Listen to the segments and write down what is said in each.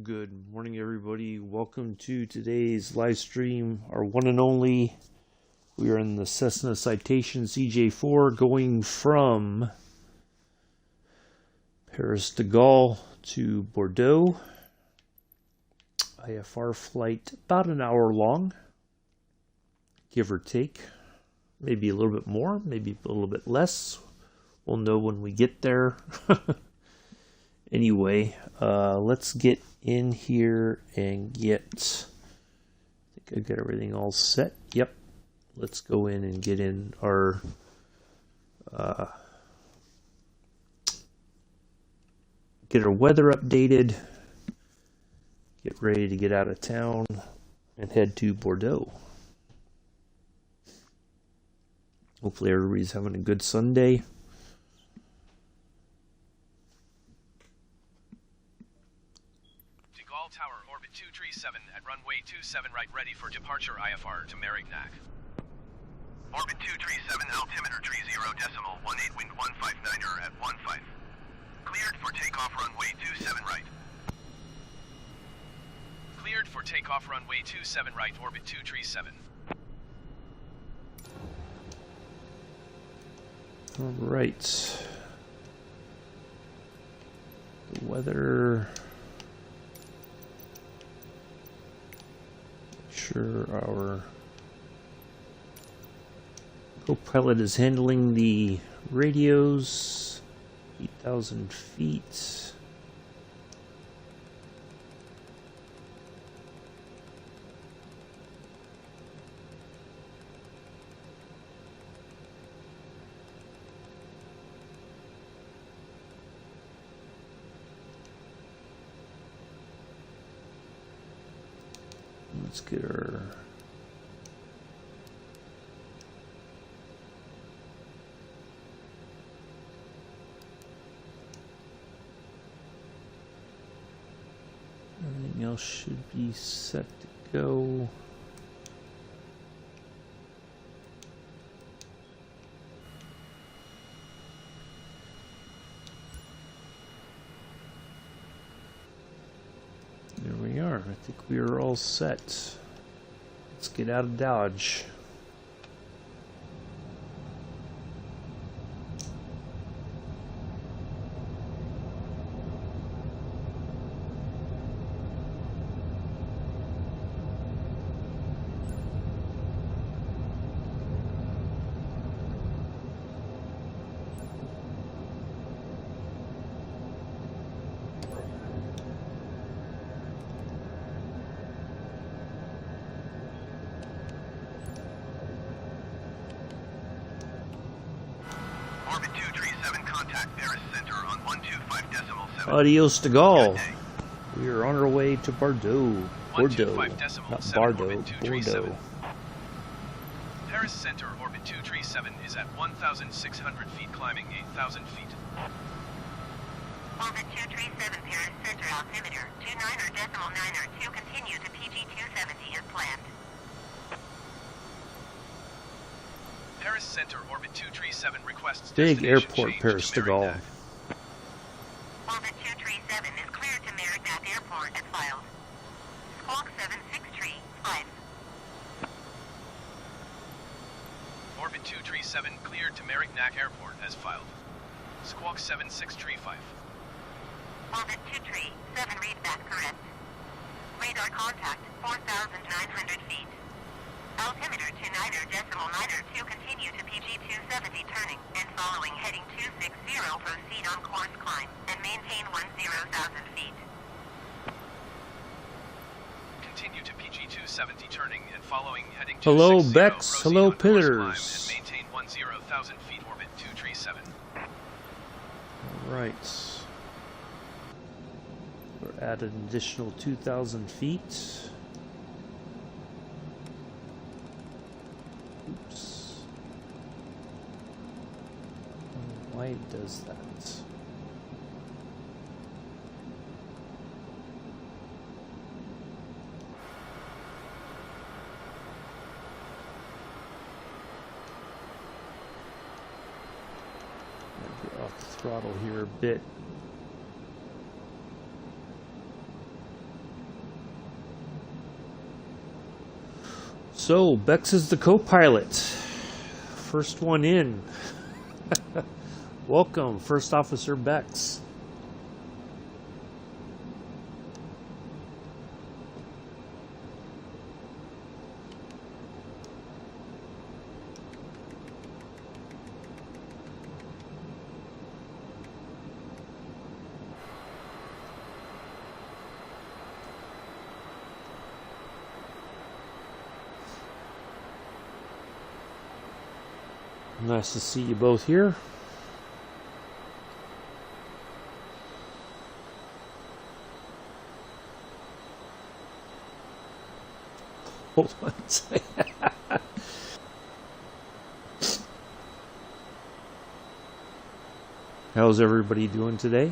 Good morning, everybody. Welcome to today's live stream, our one and only. We are in the Cessna Citation CJ4 going from Paris to Gaulle to Bordeaux. IFR flight about an hour long, give or take. Maybe a little bit more, maybe a little bit less. We'll know when we get there. Anyway, let's get in here and get, I think I've got everything all set. Yep. Let's go in and get in our, get our weather updated, get ready to get out of town and head to Bordeaux. Hopefully everybody's having a good Sunday. Tower, orbit 237 at runway 27 right, ready for departure IFR to Marignac. Orbit 237, altimeter 30.18, wind 159er at 15. Cleared for takeoff runway 27 right. Cleared for takeoff runway 27 right, orbit 237. All right. The weather. Sure, our co-pilot is handling the radios. 8,000 feet. Let's get our everything else should be set to go. There we are. I think we are all set. Let's get out of Dodge. Orbit 237, contact Paris Center on 125.7. Adios to Gaulle. We are on our way to Bordeaux. Bordeaux. Not Bordeaux. Bordeaux. Paris Center, orbit 237 is at 1,600 feet, climbing 8,000 feet. Orbit 237, Paris Center, altimeter 29.902, continue to PG 270 as planned. Paris Center, orbit 237 requests Big destination airport, change Paris to Gaulle. Orbit 237 is cleared to Marignac Airport as filed. Squawk 763-5. Orbit 237 cleared to Marignac Airport as filed. Squawk 7635. Orbit 237, read back correct. Radar contact 4,900 feet. Altimeter 29.902, continue to PG 270, turning and following heading 260, proceed on course climb and maintain 10,000 feet. Continue to PG 270, turning and following heading 260. Hello, Bex. Proceed Hello, on course climb Pillars. and maintain 10,000 feet, orbit 237. All right. We're at an additional 2,000 feet. Oops. Why it does that? Get off the throttle here a bit. So, Bex is the co-pilot. First one in. Welcome, First Officer Bex. Nice to see you both here. Hold on a second. How's everybody doing today?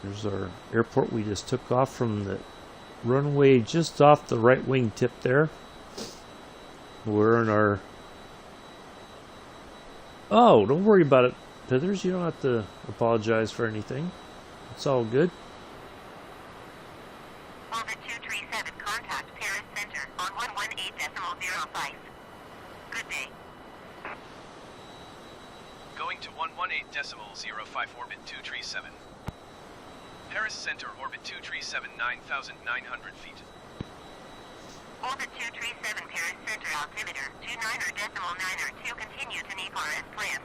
There's our airport. We just took off from the runway just off the right wing tip there. We're in our... Oh, don't worry about it, Pithers. You don't have to apologize for anything. It's all good. Orbit 237, contact Paris Center on 118.05. Good day. Going to 118.05 orbit 237. Paris Center, orbit 237, 9,900 feet. Orbit 237, Paris Center, altimeter 29.902, continue to Nepal as planned.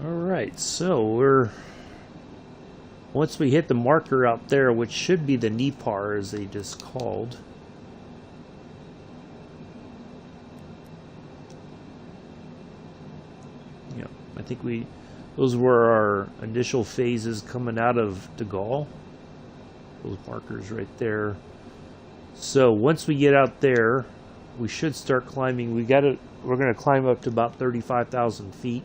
Alright, so once we hit the marker out there, which should be the NEPAR as they just called. Yeah, I think those were our initial phases coming out of de Gaulle. Those markers right there. So once we get out there, we should start climbing. We're going to climb up to about 35,000 feet.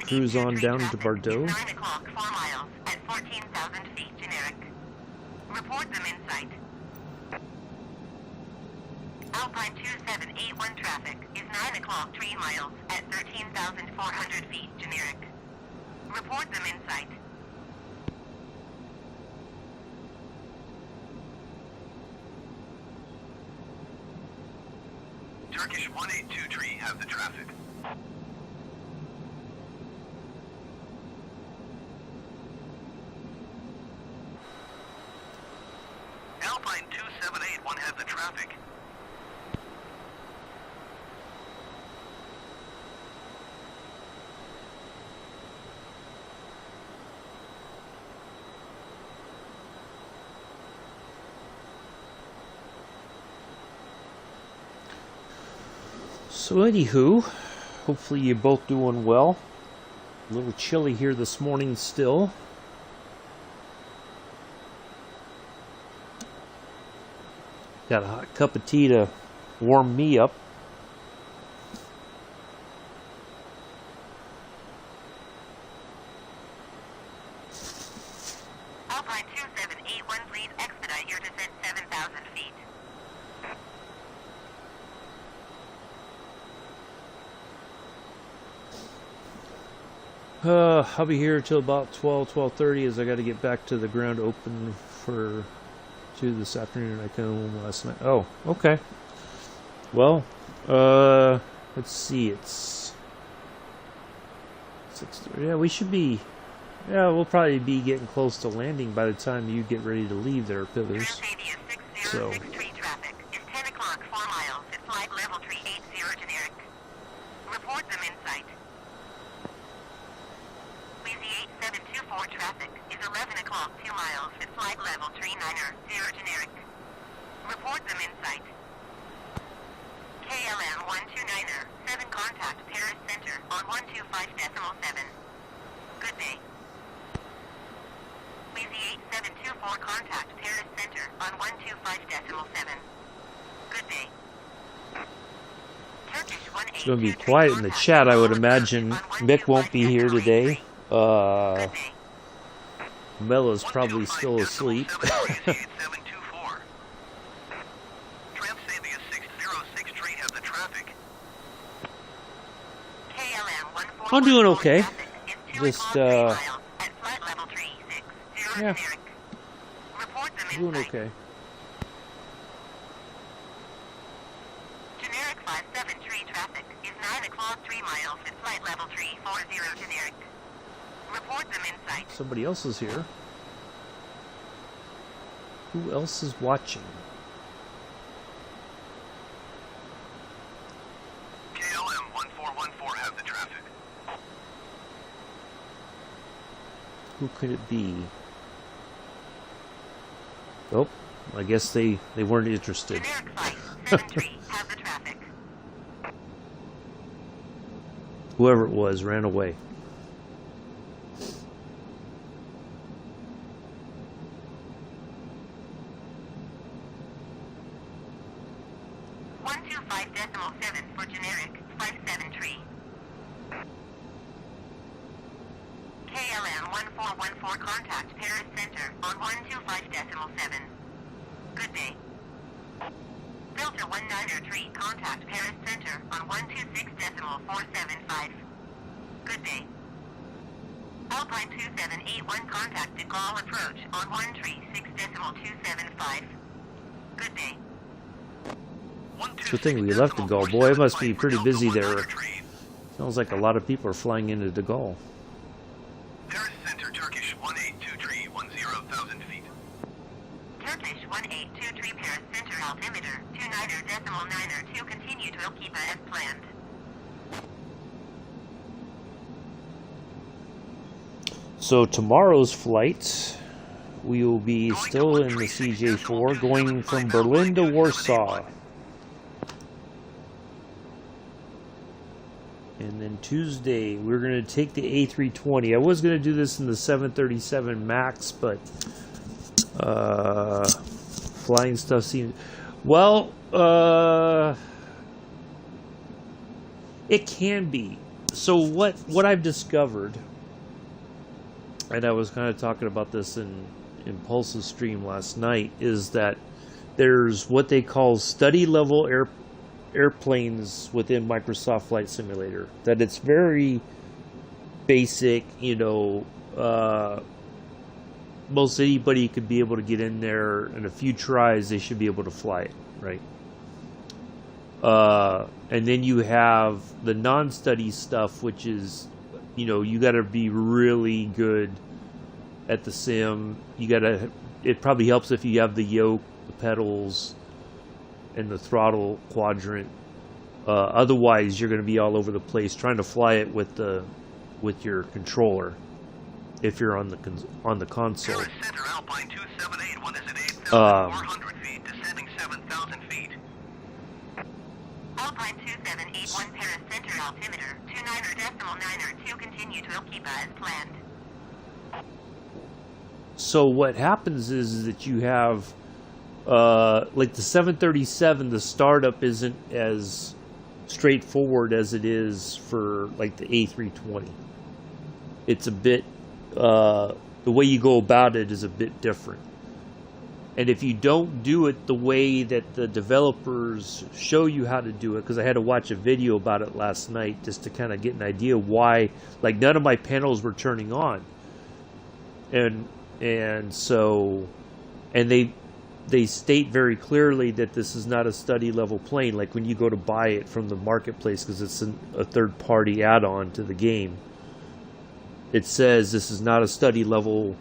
Cruise on down to Bordeaux. 9 o'clock, 4 miles at 14,000 feet, generic. Report them in sight. Alpine 2781 traffic is 9 o'clock, 3 miles at 13,400 feet, generic. Report them in sight. Turkish 182 have the traffic. Alpine 2781 have the traffic. So anywho, hopefully you're both doing well. A little chilly here this morning still. Got a hot cup of tea to warm me up. Alpine 2781, please expedite your descent 7,000 feet. I'll be here till about 12:30 as I got to get back to the ground open for this afternoon. I came home last night. Oh, okay. Well, let's see. It's 6:30. Yeah, we should be. Yeah, we'll probably be getting close to landing by the time you get ready to leave there, Pithers. So. Traffic is 10 o'clock, 4 miles at flight level 380 generic. Report them in sight. Wheezy 8724 traffic is 11 o'clock, 2 miles at flight level 390 generic. Report them in sight. KLM 129er, 7 contact Paris Center on 125.7. Good day. Wheezy 8724 contact Paris Center on 125.7. Good day. It's going to be quiet in the chat, I would imagine. Mick won't be here today. Mella's probably still asleep. I'm doing okay. Just, yeah, doing okay. Generic 57 tree traffic is 9 o'clock 3 miles at flight level 340 generic. Report them in sight. Somebody else is here. Who else is watching? KLM 1414 have the traffic. Who could it be? Oh, I guess they weren't interested. Generic flight 73 have the traffic. Whoever it was ran away. for generic 573. KLM 1414 contact Paris Center on 125.7. Good day. Filter 193 contact Paris Center on 126.475. Good day. Alpine 2781 contact de Gaulle approach on 136.275. Good day. Good thing we left de Gaulle. Boy, it must be pretty busy there. Sounds like a lot of people are flying into de Gaulle. Paris Center Turkish 1823 10,000 feet. Turkish 1823 Paris Center altimeter 29.92 continue to Ilkiba as planned. So tomorrow's flight, we will be still in the CJ4 going from Berlin to Warsaw. And then Tuesday, we're going to take the A320. I was going to do this in the 737 MAX, but flying stuff seems... Well, it can be. So what I've discovered, and I was kind of talking about this in Pulse's stream last night, is that there's what they call study level airplanes within Microsoft Flight Simulator. That it's very basic, you know, most anybody could be able to get in there. In a few tries, they should be able to fly it, right? And then you have the non-study stuff, which is, you know, you got to be really good at the sim. You got to. It probably helps if you have the yoke, the pedals, and the throttle quadrant. Otherwise, you're going to be all over the place trying to fly it with your controller. If you're on the console. Paris Center Alpine 2781 is at 8,400 feet, descending 7,000 feet. Alpine 2781 Paris Center altimeter 29.92 continue to Ilkiba as planned. So what happens is that you have, like the 737, the startup isn't as straightforward as it is for like the A320. It's a bit, the way you go about it is a bit different. And if you don't do it the way that the developers show you how to do it, because I had to watch a video about it last night just to kind of get an idea why, like none of my panels were turning on. And so, and they state very clearly that this is not a study level plane, like when you go to buy it from the marketplace, because it's a third party add-on to the game. It says this is not a study level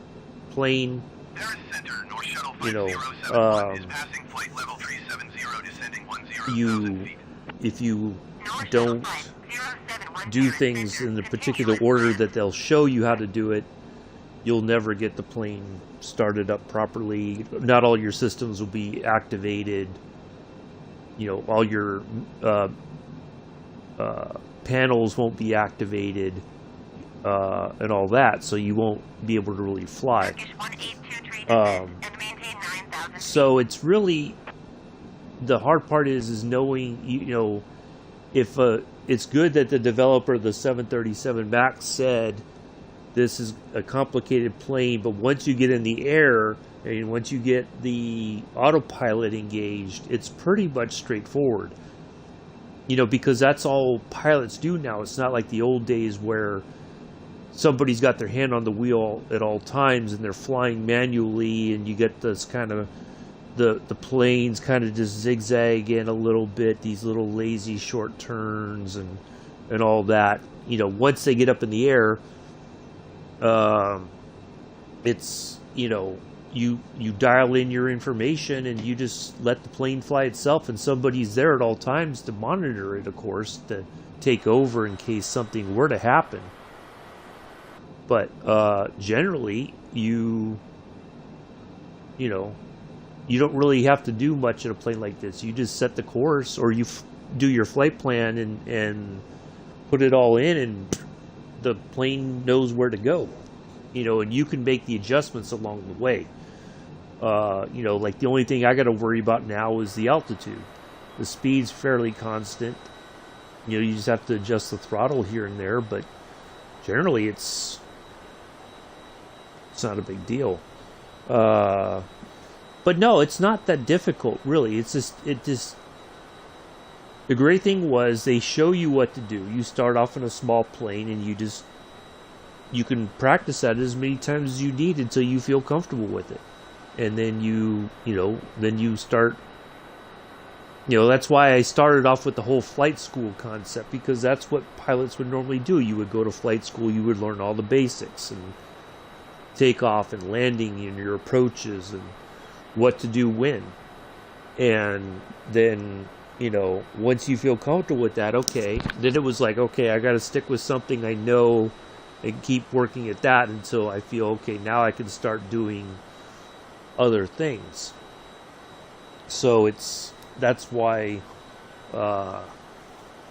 plane. Paris Center, North Shuttle You know, 5071 is passing flight level 370, descending 10,000 feet. If you don't do things in the particular order that they'll show you how to do it, you'll never get the plane started up properly. Not all your systems will be activated. You know, all your panels won't be activated, and all that, so you won't be able to really fly. So it's really, the hard part is knowing, you know, if it's good that the developer of the 737 MAX said this is a complicated plane, but once you get in the air and once you get the autopilot engaged, it's pretty much straightforward. You know, because that's all pilots do now. It's not like the old days where somebody's got their hand on the wheel at all times and they're flying manually, and you get this kind of the planes kind of just zigzag in a little bit, these little lazy short turns and all that. You know, once they get up in the air, it's, you know, you dial in your information and you just let the plane fly itself, and somebody's there at all times to monitor it, of course, to take over in case something were to happen. But generally, you know, you don't really have to do much in a plane like this. You just set the course, or you do your flight plan and put it all in, and the plane knows where to go. You know, and you can make the adjustments along the way. You know, like the only thing I got to worry about now is the altitude. The speed's fairly constant. You know, you just have to adjust the throttle here and there, but generally it's not a big deal. But no, it's not that difficult, really. It's just the great thing was they show you what to do. You start off in a small plane, and you can practice that as many times as you need until you feel comfortable with it. And then then you start, you know, that's why I started off with the whole flight school concept, because that's what pilots would normally do. You would go to flight school, you would learn all the basics, and takeoff and landing and your approaches and what to do when. And then, you know, once you feel comfortable with that, okay, then it was like, okay, I got to stick with something I know and keep working at that until I feel, okay, now I can start doing other things. So that's why,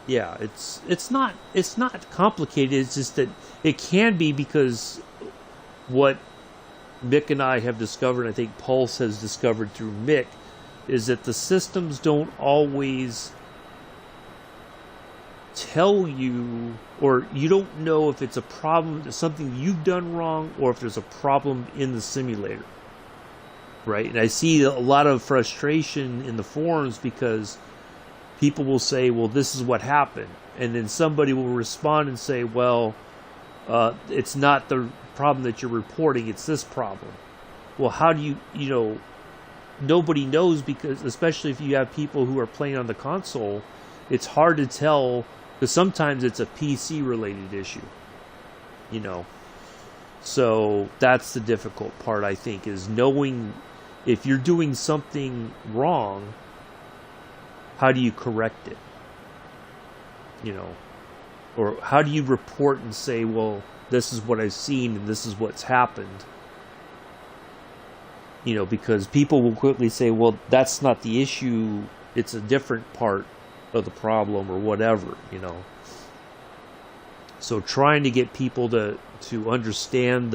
yeah, it's not complicated. It's just that it can be, because what Mick and I have discovered, I think Pulse has discovered through Mick, is that the systems don't always tell you, or you don't know if it's a problem, something you've done wrong, or if there's a problem in the simulator, right? And I see a lot of frustration in the forums because people will say, well, this is what happened, and then somebody will respond and say, well, it's not the problem that you're reporting, it's this problem. Well, how do you know, nobody knows, because especially if you have people who are playing on the console, it's hard to tell, because sometimes it's a PC related issue, you know. So that's the difficult part, I think, is knowing if you're doing something wrong, how do you correct it, you know, or how do you report and say, well, this is what I've seen and this is what's happened. You know, because people will quickly say, well, that's not the issue, it's a different part of the problem or whatever, you know. So trying to get people to understand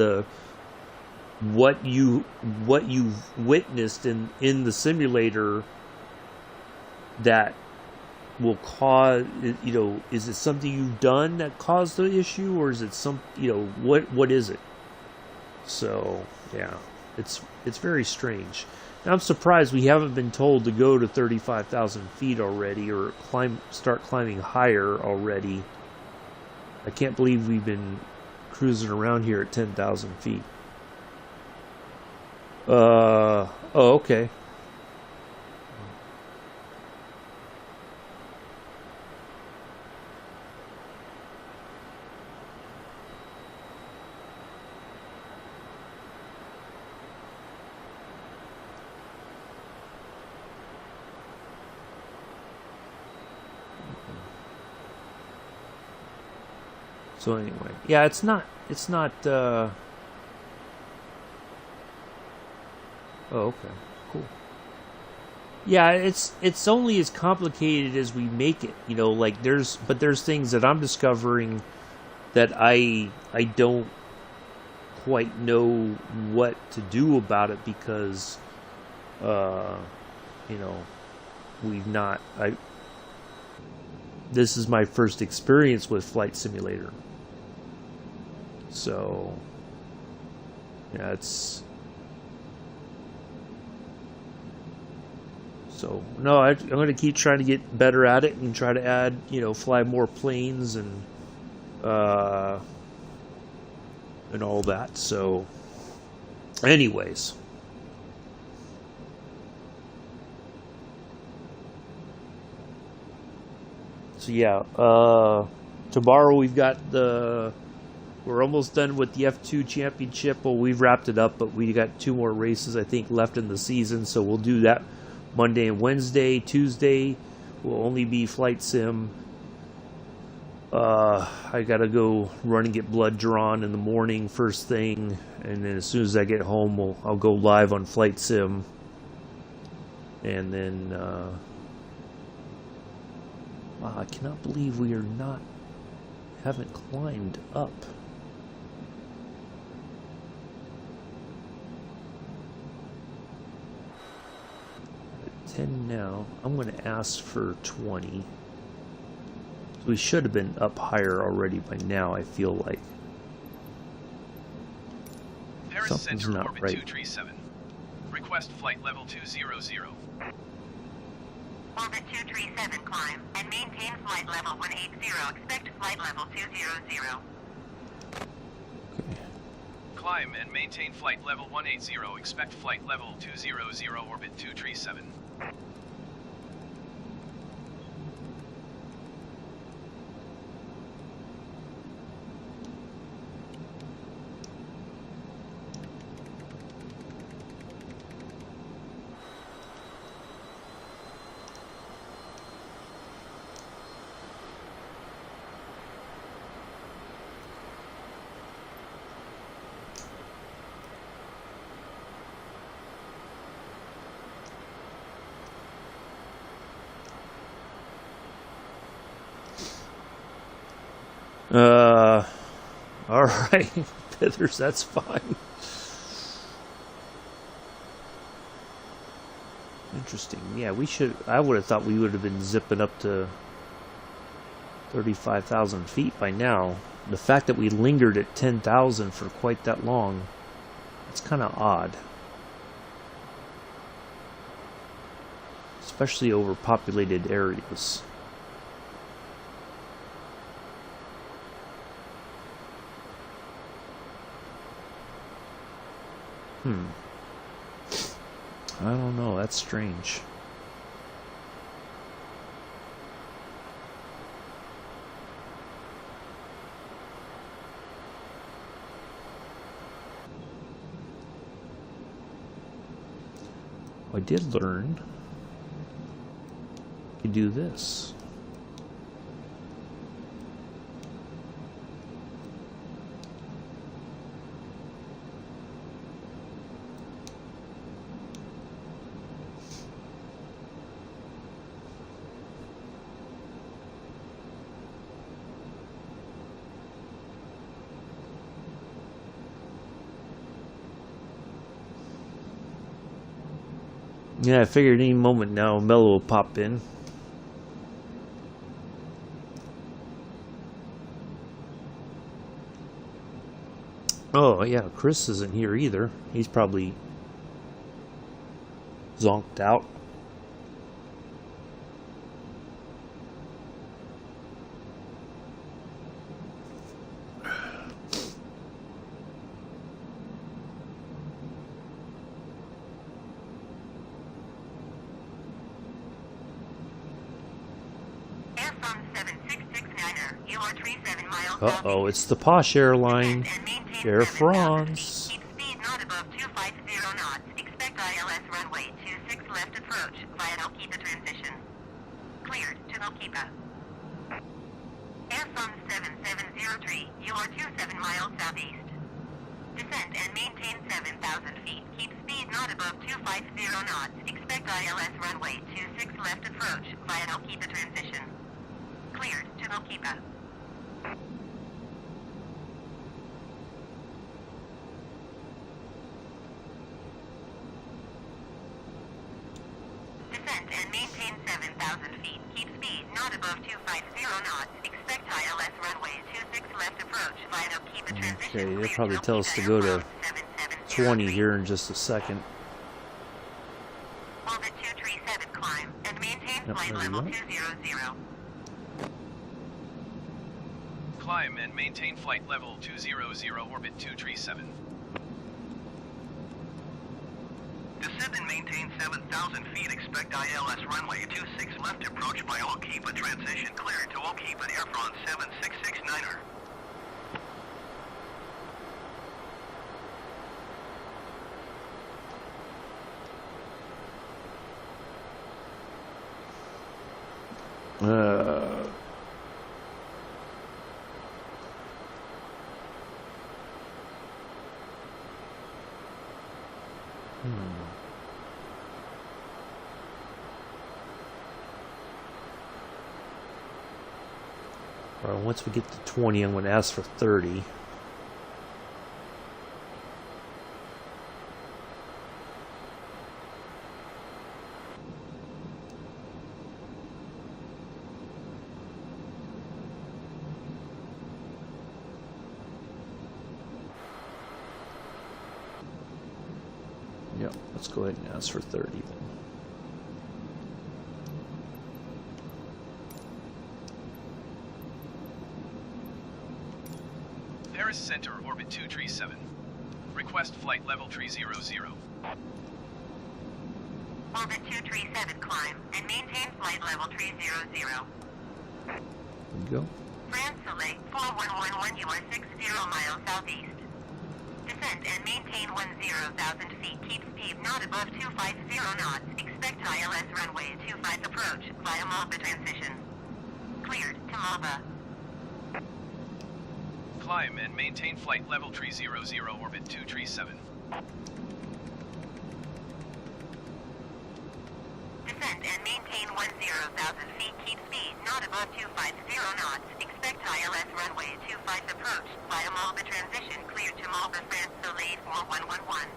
what you've witnessed in the simulator that will cause, you know, is it something you've done that caused the issue, or is it some, you know, what is it? So yeah, it's very strange. And I'm surprised we haven't been told to go to 35,000 feet already, or start climbing higher already. I can't believe we've been cruising around here at 10,000 feet. Oh, okay. So anyway, yeah, it's not, oh, okay, cool. Yeah, it's only as complicated as we make it, you know, like there's things that I'm discovering that I don't quite know what to do about it, because, you know, this is my first experience with Flight Simulator. So, yeah, it's... So, no, I'm going to keep trying to get better at it and try to add, you know, fly more planes and all that. So, anyways. So, yeah, tomorrow we've got we're almost done with the F2 championship. Well, we've wrapped it up, but we got 2 more races, I think, left in the season. So we'll do that Monday and Wednesday. Tuesday will only be flight sim. I gotta go run and get blood drawn in the morning first thing, and then as soon as I get home, I'll go live on flight sim, and then wow, I cannot believe we haven't climbed up. 10 now. I'm going to ask for 20. We should have been up higher already by now, I feel like. Paris Something's Center, not orbit right. 237. Request flight level 200. Orbit 237 climb and maintain flight level 180. Expect flight level 200. Okay. Climb and maintain flight level 180. Expect flight level 200. Orbit 237. Alright, Pithers, that's fine. Interesting. Yeah, I would have thought we would have been zipping up to 35,000 feet by now. The fact that we lingered at 10,000 for quite that long, it's kind of odd. Especially over populated areas. I don't know, that's strange. I did learn you do this. Yeah, I figured any moment now Mello will pop in. Oh, yeah, Chris isn't here either. He's probably zonked out. Uh-oh, it's the posh airline, Air France. Keep speed not above 250 knots. Expect ILS runway 26 left approach via Nokita transition. Cleared to Nokita. Air France 7703, you are 27 miles southeast. Descend and maintain 7,000 feet. Keep speed not above 250 knots. Expect ILS runway 26 left approach via Nokita transition. Cleared to Nokita. Descend and maintain 7,000 feet. Keep speed not above 250 knots. Expect ILS runway 26 left approach. Line up, keep a transition. Okay, they'll clear probably to tell us to go to 20 here in just a second. Orbit 237 climb and maintain Yep, flight there we level go. 200. Climb and maintain flight level 200, orbit 237. Descend and maintain 7,000 feet. Expect ILS runway 26 left approach by all. Keep a transition clear to all. Keep an Air France 7669er. Well, once we get to 20, I'm going to ask for 30. Yep, let's go ahead and ask for 30 then. Paris Center, orbit 237. Request flight level 300. Orbit 237 climb and maintain flight level 300. There we go. France Soleil 4111, you are 60 miles southeast. Descend and maintain 10,000 feet. Keep speed not above 250 knots. Expect ILS runway 25 approach via Malba transition. Cleared to Malba. Climb and maintain flight level 300, orbit 237. Descend and maintain 10,000 feet. Keep speed not above 250 knots. Expect ILS runway 25 approach via Malba transition. Cleared to Malba, France Soleil 4111.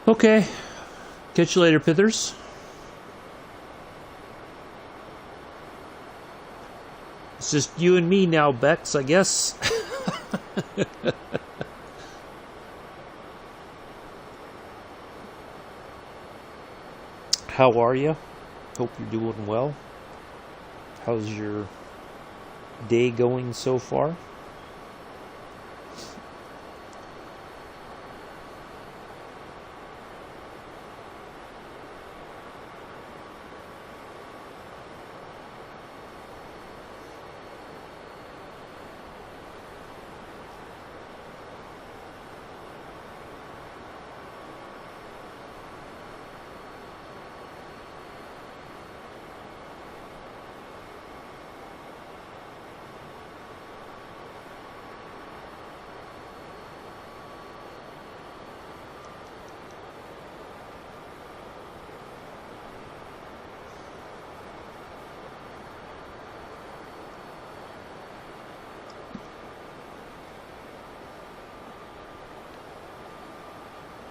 Okay. Catch you later, Pithers. It's just you and me now, Bex, I guess. How are you? Hope you're doing well. How's your day going so far?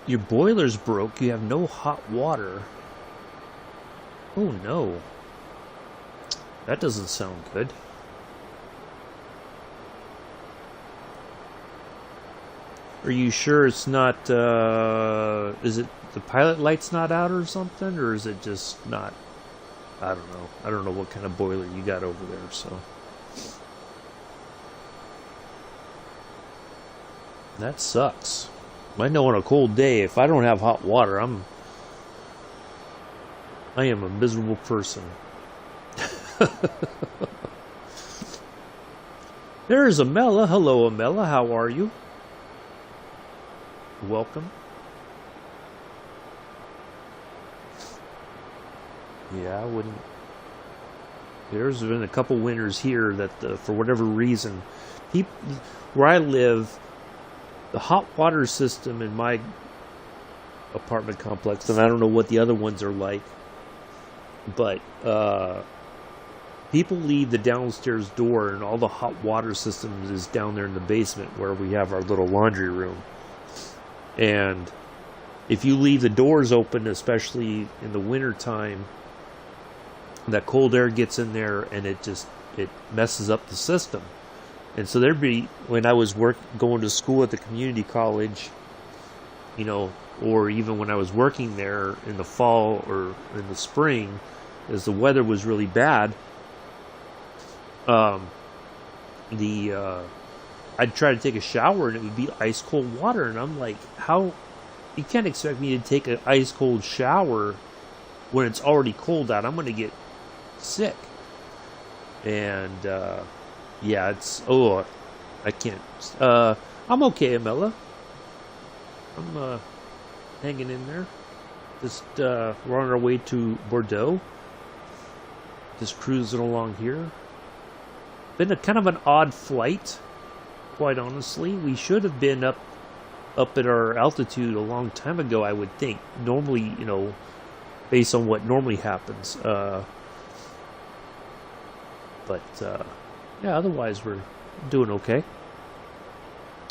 Your boiler's broke. You have no hot water. Oh no. That doesn't sound good. Are you sure it's not, is it the pilot light's not out or something? Or is it just not, I don't know. I don't know what kind of boiler you got over there, so. That sucks. I know on a cold day, if I don't have hot water, I am a miserable person. There's Amela. Hello, Amela. How are you? Welcome. Yeah, I wouldn't. There's been a couple winters here that, for whatever reason, people where I live, the hot water system in my apartment complex, and I don't know what the other ones are like, but people leave the downstairs door and all the hot water systems is down there in the basement where we have our little laundry room. And if you leave the doors open, especially in the winter time, that cold air gets in there and it messes up the system. And so when I was going to school at the community college, you know, or even when I was working there in the fall or in the spring, as the weather was really bad, I'd try to take a shower and it would be ice cold water, and I'm like, how? You can't expect me to take an ice cold shower when it's already cold out. I'm going to get sick. And yeah, I can't. I'm okay, Amela. I'm hanging in there. Just we're on our way to Bordeaux. Just cruising along here. Been a kind of an odd flight, quite honestly. We should have been up at our altitude a long time ago, I would think. Normally, you know, based on what normally happens. But yeah, otherwise we're doing okay.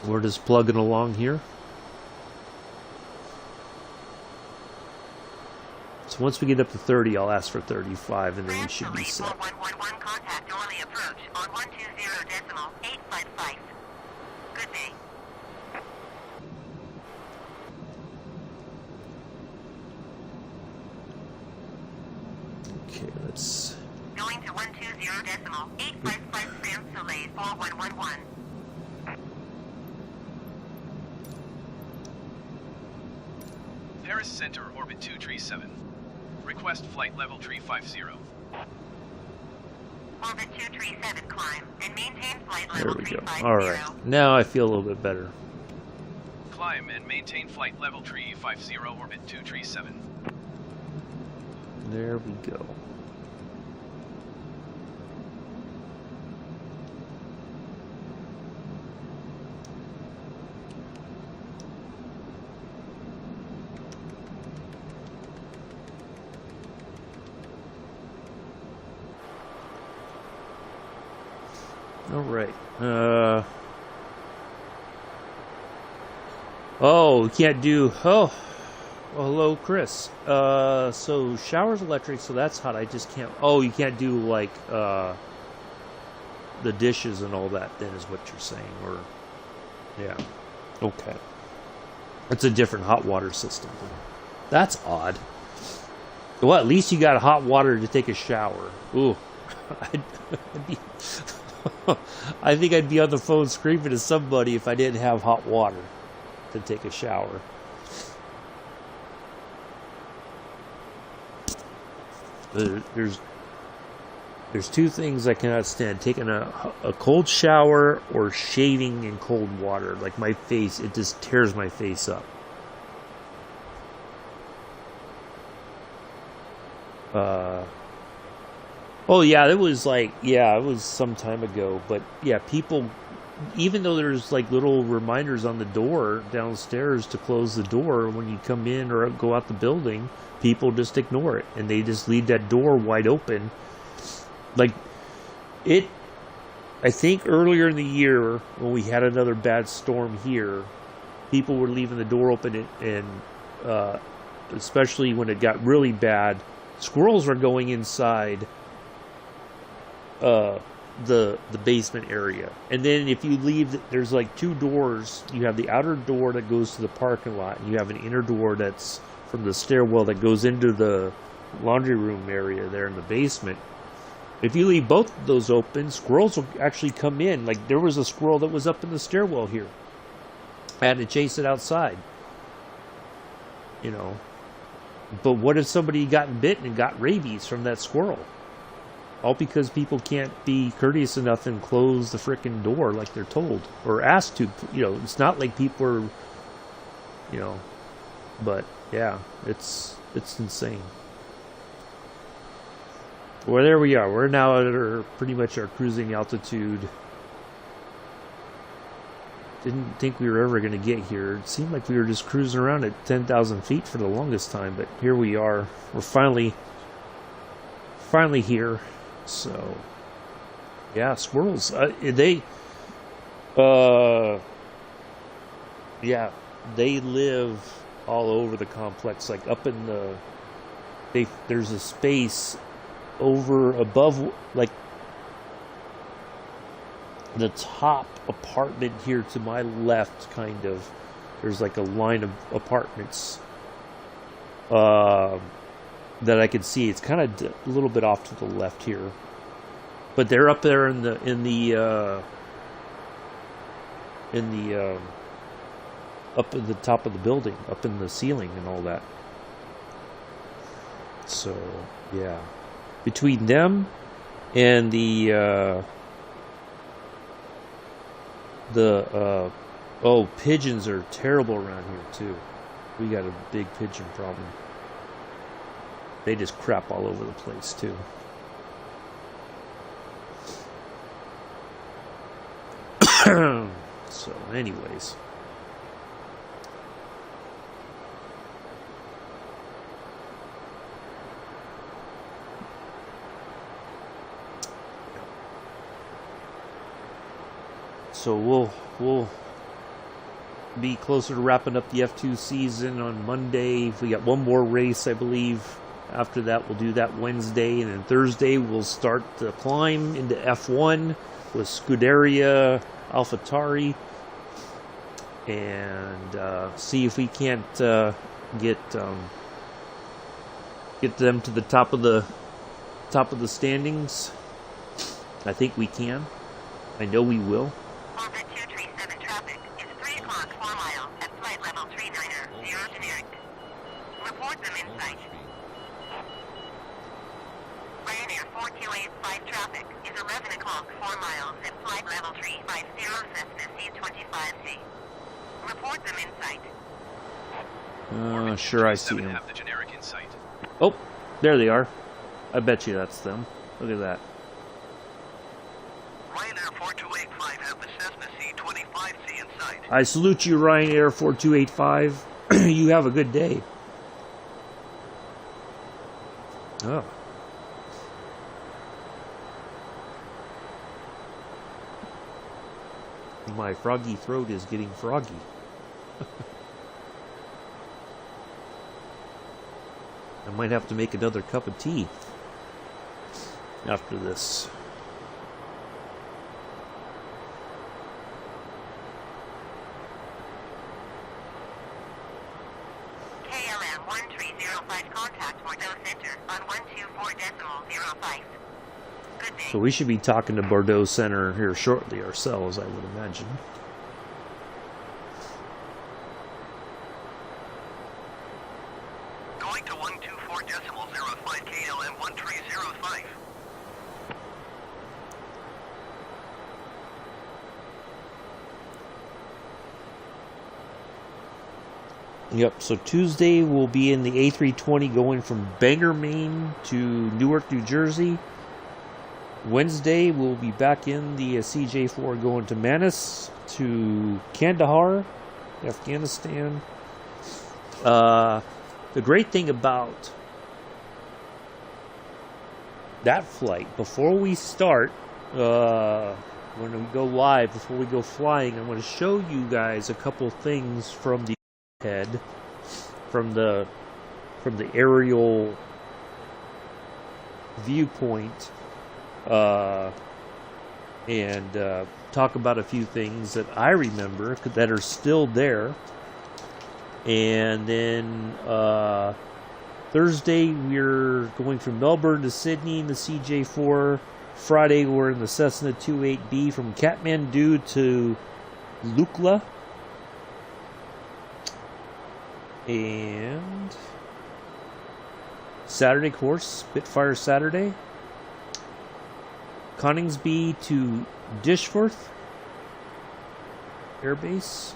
We're just plugging along here. So once we get up to 30, I'll ask for 35, and then we should be set. 4111 contact Orly approach on 120.855. Good day. Okay, let's... Going to 120.855 France Soleil 4111. Paris Center, orbit 237. Request flight level 350. Orbit 237 climb and maintain flight There level we go. 350. Alright, now I feel a little bit better. Climb and maintain flight level 350, orbit 237. There we go. All right. Oh, we can't do. Oh, well, hello, Chris. So showers electric, so that's hot. I just can't. Oh, you can't do like the dishes and all that. Then is what you're saying, or yeah. Okay. It's a different hot water system. That's odd. Well, at least you got hot water to take a shower. Ooh, I think I'd be on the phone screaming to somebody if I didn't have hot water to take a shower. There's two things I cannot stand: taking a cold shower or shaving in cold water. Like my face, it just tears my face up. Oh yeah, it was some time ago, but yeah, people, even though there's like little reminders on the door downstairs to close the door when you come in or go out the building, people just ignore it and they just leave that door wide open. Like I think earlier in the year when we had another bad storm here, people were leaving the door open and especially when it got really bad, squirrels were going inside the basement area. And then if you leave, there's like two doors. You have the outer door that goes to the parking lot, and you have an inner door that's from the stairwell that goes into the laundry room area there in the basement. If you leave both of those open, squirrels will actually come in. Like there was a squirrel that was up in the stairwell here. I had to chase it outside, you know. But what if somebody got bitten and got rabies from that squirrel? All because people can't be courteous enough and close the frickin' door like they're told or asked to. You know, it's not like people are, you know, but yeah, it's insane. Well, there we are. We're now at pretty much our cruising altitude. Didn't think we were ever going to get here. It seemed like we were just cruising around at 10,000 feet for the longest time, but here we are. We're finally here. So, yeah, squirrels. They live all over the complex, like up in the, there's a space over above, like the top apartment here to my left, kind of. There's like a line of apartments that I can see. It's kind of a little bit off to the left here, but they're up there in the up at the top of the building, up in the ceiling and all that. So yeah, between them and the oh, pigeons are terrible around here too. We got a big pigeon problem. They just crap all over the place too. So anyways, so we'll be closer to wrapping up the F2 season on Monday. We got one more race, I believe. After that, we'll do that Wednesday, and then Thursday we'll start the climb into F1 with Scuderia AlphaTauri, and see if we can't get them to the top of the standings. I think we can. I know we will. Orbit 237 traffic is 3 o'clock 4 miles at flight level 390, 0 generic. Report them in sight. Ryanair 4285 traffic is 11 o'clock 4 miles at flight level 350, Cessna C25C. Report them in sight. Sure, I see them. Have the generic in sight. Oh, there they are. I bet you that's them. Look at that. Ryanair 4285 have the Cessna C25C in sight. I salute you, Ryanair 4285. You have a good day. Oh. My froggy throat is getting froggy. I might have to make another cup of tea after this. KLM 1305 contact Bordeaux Center on 124.05. Good day. So we should be talking to Bordeaux Center here shortly ourselves, I would imagine. Going to 124.05 KLM 1305. Yep, so Tuesday we'll be in the A320 going from Bangor, Maine to Newark, New Jersey. Wednesday we'll be back in the CJ4 going to Manas to Kandahar, Afghanistan. The great thing about that flight, before we start, when we go live, before we go flying, I'm going to show you guys a couple things from the head, from the aerial viewpoint, and talk about a few things that I remember that are still there. And then Thursday we're going from Melbourne to Sydney in the CJ4. Friday we're in the Cessna 28B from Kathmandu to Lukla. And Saturday course, Spitfire Saturday. Coningsby to Dishforth Air Base.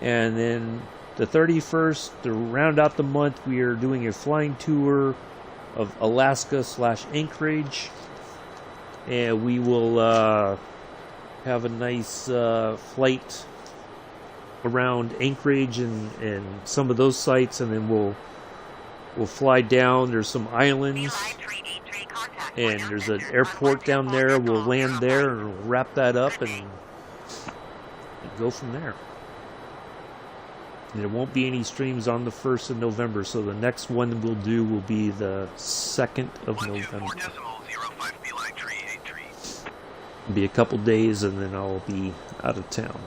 And then the 31st, to round out the month, we are doing a flying tour of Alaska / Anchorage. And we will have a nice flight around Anchorage and some of those sites, and then we'll fly down. There's some islands, and there's an airport down there. We'll land there and we'll wrap that up and go from there. There won't be any streams on the 1st of November, so the next one we'll do will be the 2nd of November. 124.05 beeline tree 8 tree. It'll be a couple days and then I'll be out of town.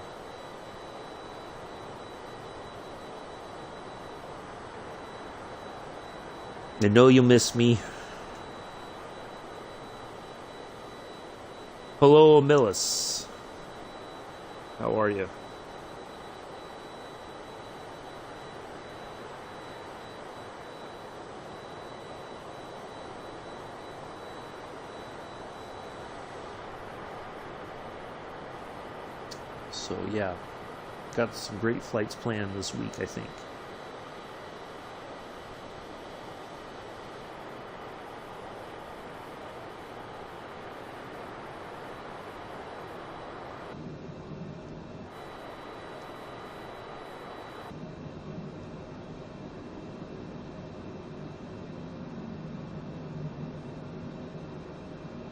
I know you'll miss me. Hello, Millis. How are you? So yeah, got some great flights planned this week, I think.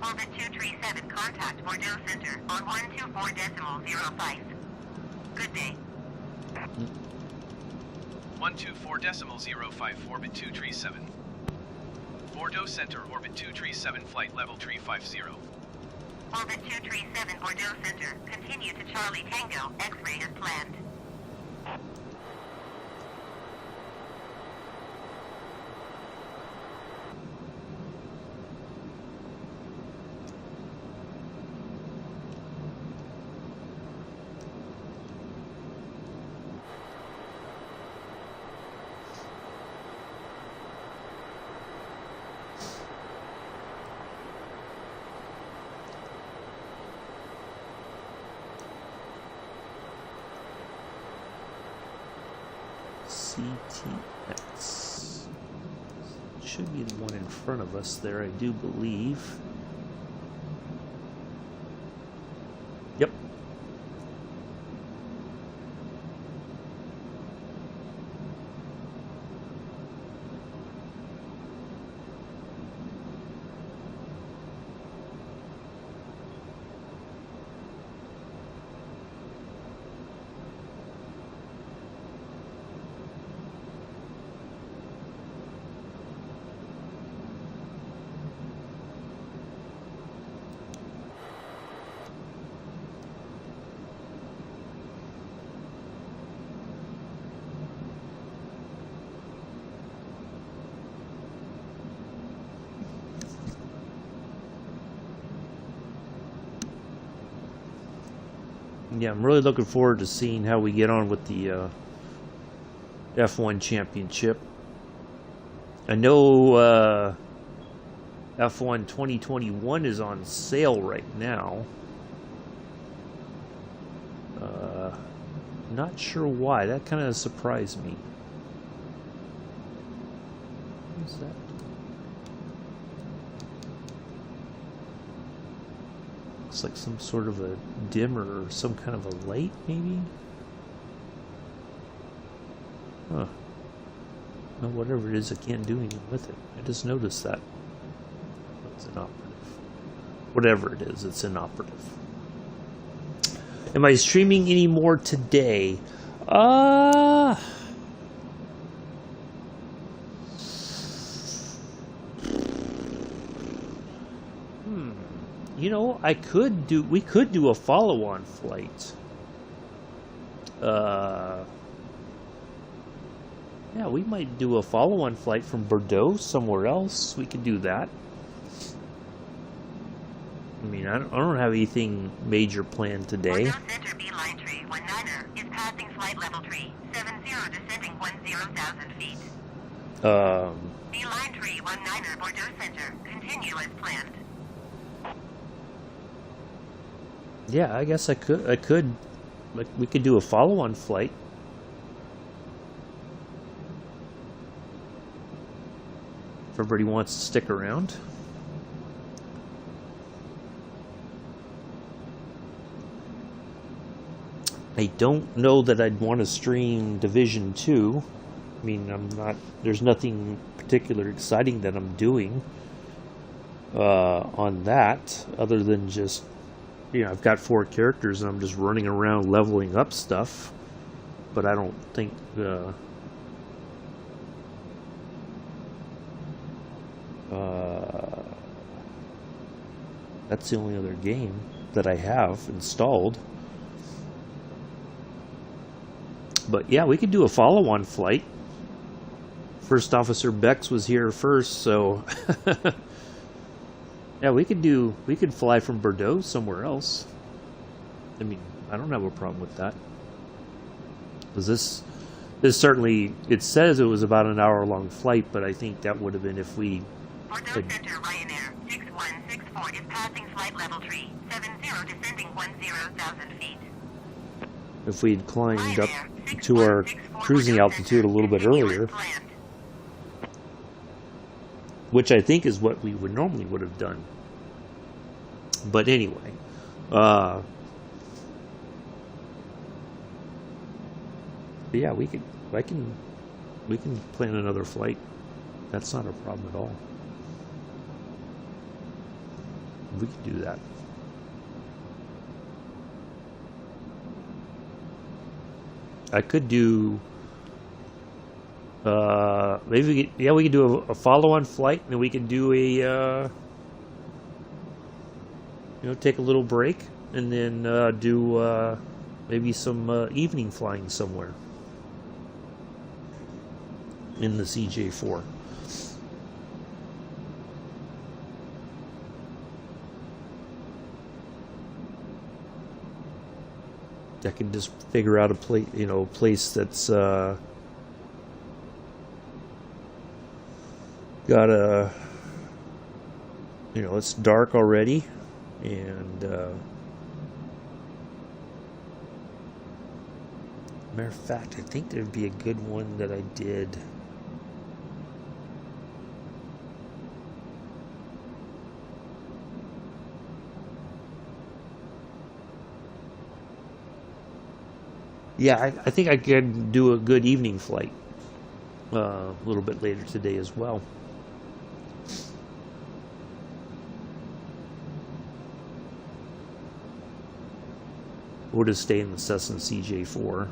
Orbit 237, contact Bordeaux Center on 124.05. Good day. 124.05 orbit 237. Bordeaux Center, orbit 237, flight level 350. Orbit 237, Bordeaux Center. Continue to Charlie Tango, X-ray as planned. CTX. Should be the one in front of us there, I do believe. Yep. Yeah, I'm really looking forward to seeing how we get on with the F1 Championship. I know F1 2021 is on sale right now. Not sure why. That kind of surprised me. What's that? Looks like some sort of a dimmer or some kind of a light, maybe? Huh. Well, whatever it is, I can't do anything with it. I just noticed that. It's inoperative. Whatever it is, it's inoperative. Am I streaming any more today? You know, we could do a follow-on flight. Yeah, we might do a follow-on flight from Bordeaux somewhere else. We could do that. I mean, I don't have anything major planned today. Bordeaux Center beeline tree 19er is passing flight level tree 70 descending 10,000 feet. Beeline tree 19er Bordeaux Center. Continue as planned. Yeah, I guess I could, like, we could do a follow-on flight. If everybody wants to stick around. I don't know that I'd want to stream Division 2. I mean, there's nothing particular exciting that I'm doing on that, other than just, you know, I've got 4 characters and I'm just running around leveling up stuff. but I don't think that's the only other game that I have installed. But yeah, we could do a follow-on flight. First Officer Bex was here first, so yeah, we could fly from Bordeaux somewhere else. I mean, I don't have a problem with that. Because this certainly, it says it was about an hour-long flight, but I think that would have been if we Bordeaux Center, Ryanair 6164 is passing flight level 370, descending 10,000 feet. if we had climbed up to our cruising altitude a little bit earlier, which I think is what we normally would have done. But anyway, yeah, we can plan another flight. That's not a problem at all. We can do that. I could do maybe we could do a follow-on flight, and then we could do a take a little break, and then do maybe some evening flying somewhere in the CJ4. I can just figure out a place that's got a, it's dark already, and matter of fact, I think there'd be a good one that I did. Yeah, I think I could do a good evening flight a little bit later today as well. We'll just stay in the Cessna CJ4.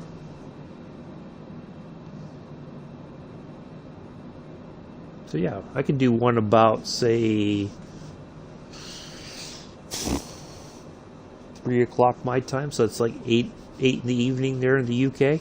So yeah, I can do one about, say, 3 o'clock my time, so it's like 8 in the evening there in the UK.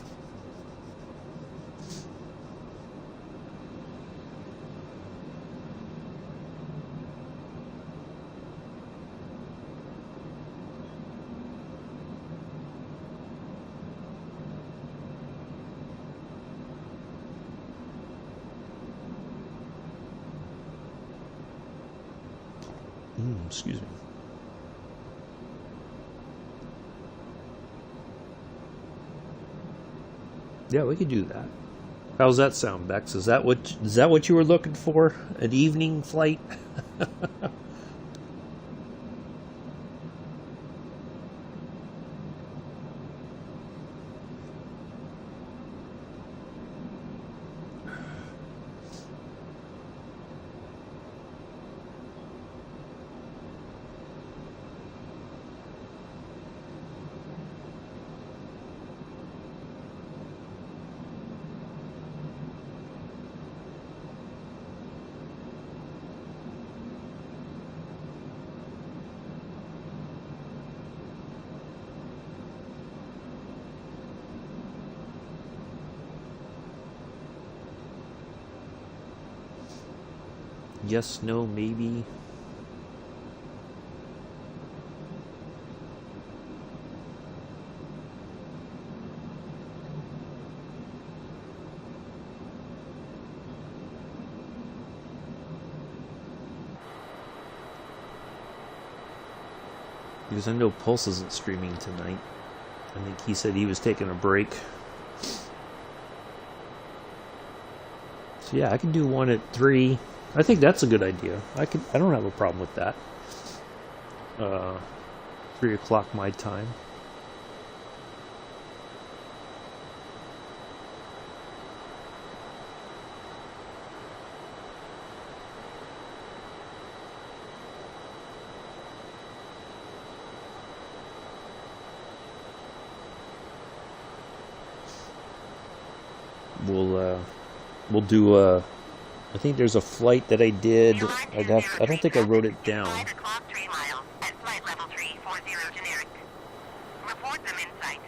Excuse me. Yeah, we could do that. How's that sound, Bex? Is that what you were looking for? An evening flight? Yes, no, maybe. Because I know Pulse isn't streaming tonight. I think he said he was taking a break. So yeah, I can do one at 3. I think that's a good idea. I don't have a problem with that. 3 o'clock my time. we'll do a. I think there's a flight that I did. I don't think I wrote it down. 5 o'clock 3 miles at flight level 340 generic. Report them in sight.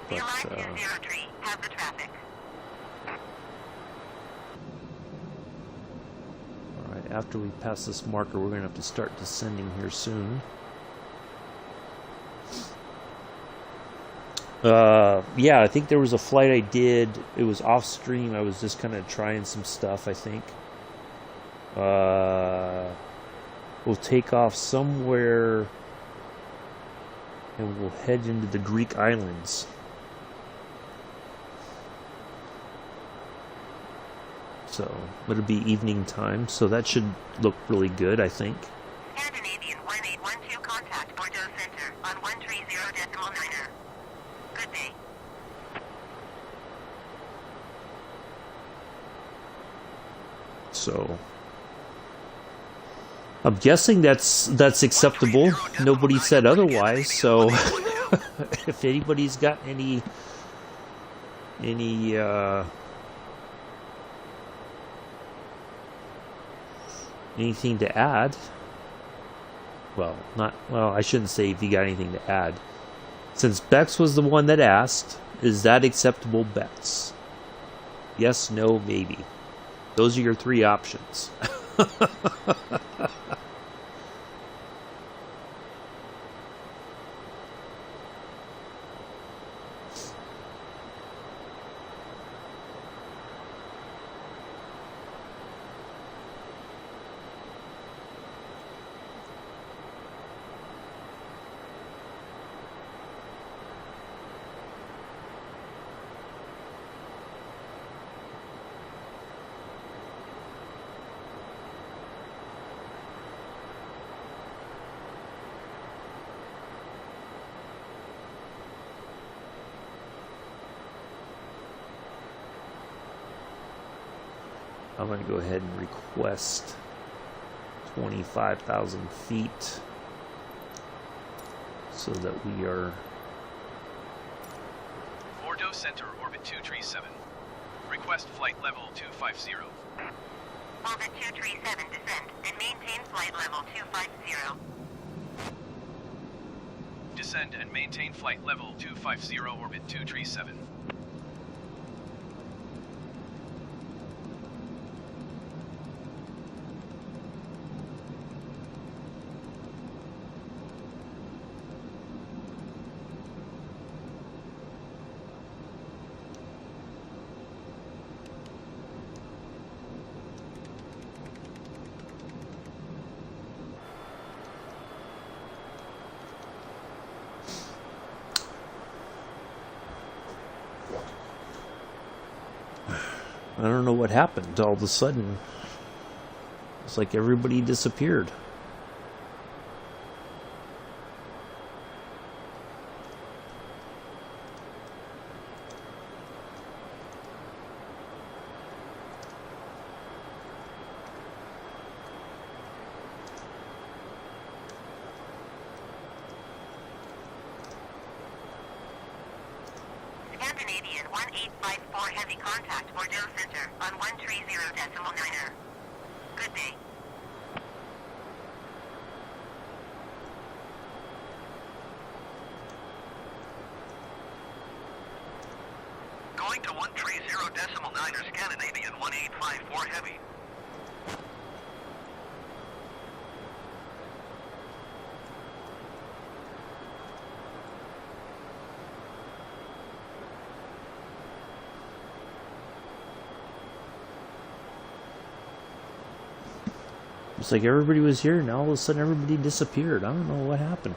The Align 203 have the traffic. Alright, after we pass this marker, we're going to have to start descending here soon. Yeah, I think there was a flight I did. It was off stream. I was just kind of trying some stuff, I think. We'll take off somewhere and we'll head into the Greek islands. So it'll be evening time, so that should look really good, I think. Scandinavian 1812 contact Bordeaux Center on 130.9er. Good day. So I'm guessing that's acceptable. Nobody said otherwise, so if anybody's got anything to add, I shouldn't say if you got anything to add. Since Bex was the one that asked, is that acceptable, Bex? Yes, no, maybe. Those are your 3 options. I'm going to go ahead and request 25,000 feet so that we are... Bordeaux Center, orbit 237. Request flight level 250. Orbit 237 descend and maintain flight level 250. Descend and maintain flight level 250, orbit 237. I don't know what happened. All of a sudden, it's like everybody disappeared. Scandinavian 1854 heavy contact Bordeaux Center on 130.9er. Good day. Going to 130.9er, Scandinavian 1854 heavy. It's like everybody was here, now all of a sudden everybody disappeared. I don't know what happened.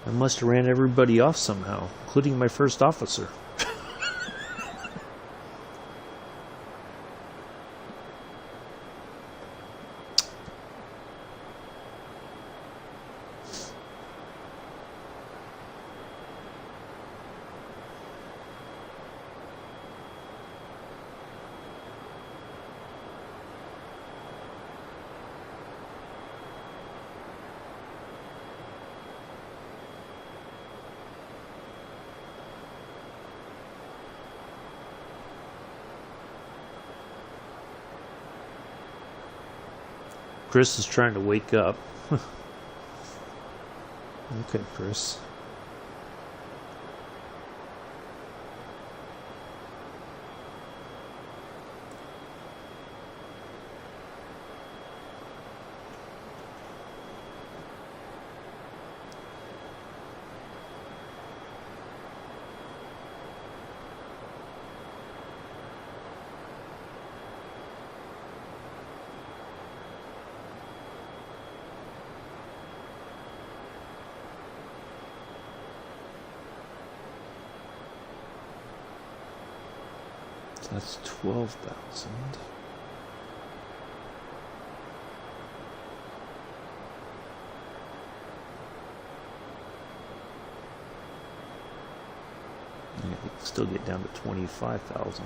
I must have ran everybody off somehow, including my first officer. Chris is trying to wake up. Okay, Chris. That's 12,000. Yeah, you can still get down to 25,000.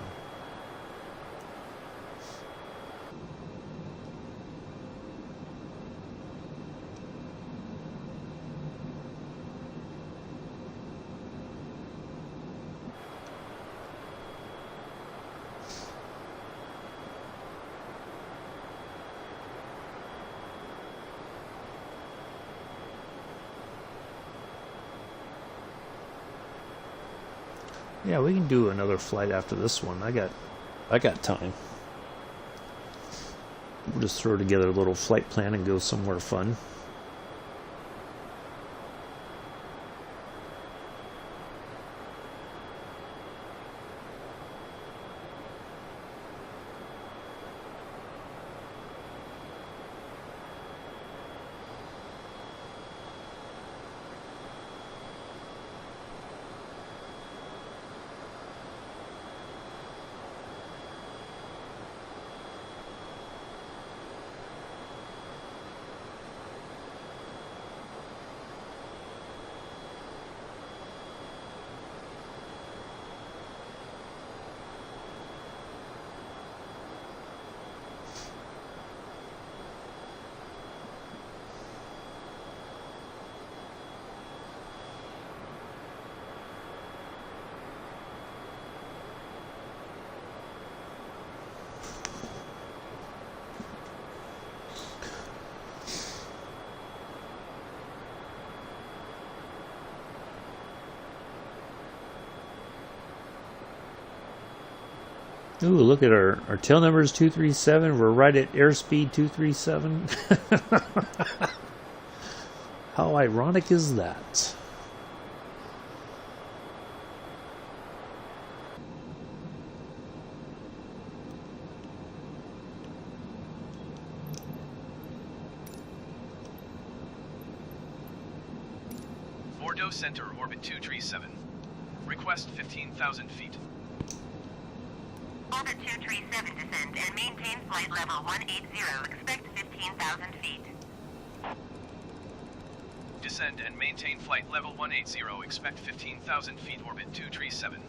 Yeah, we can do another flight after this one. I got time. We'll just throw together a little flight plan and go somewhere fun. Ooh, look at our tail number is 237. We're right at airspeed 237. How ironic is that? Bordeaux Center, orbit 237. Request 15,000 feet. Orbit 237 descend and maintain flight level 180. Expect 15,000 feet. Descend and maintain flight level 180. Expect 15,000 feet. Orbit 237.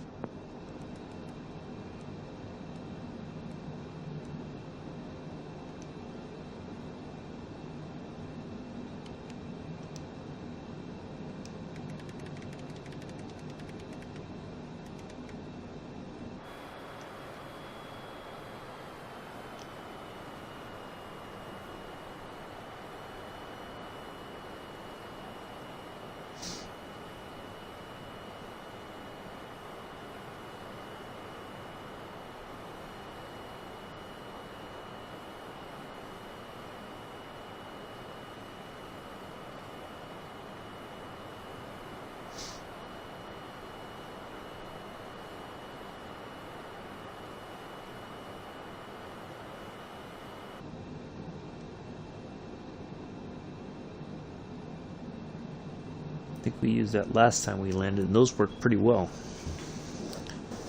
I think we used that last time we landed, and those worked pretty well.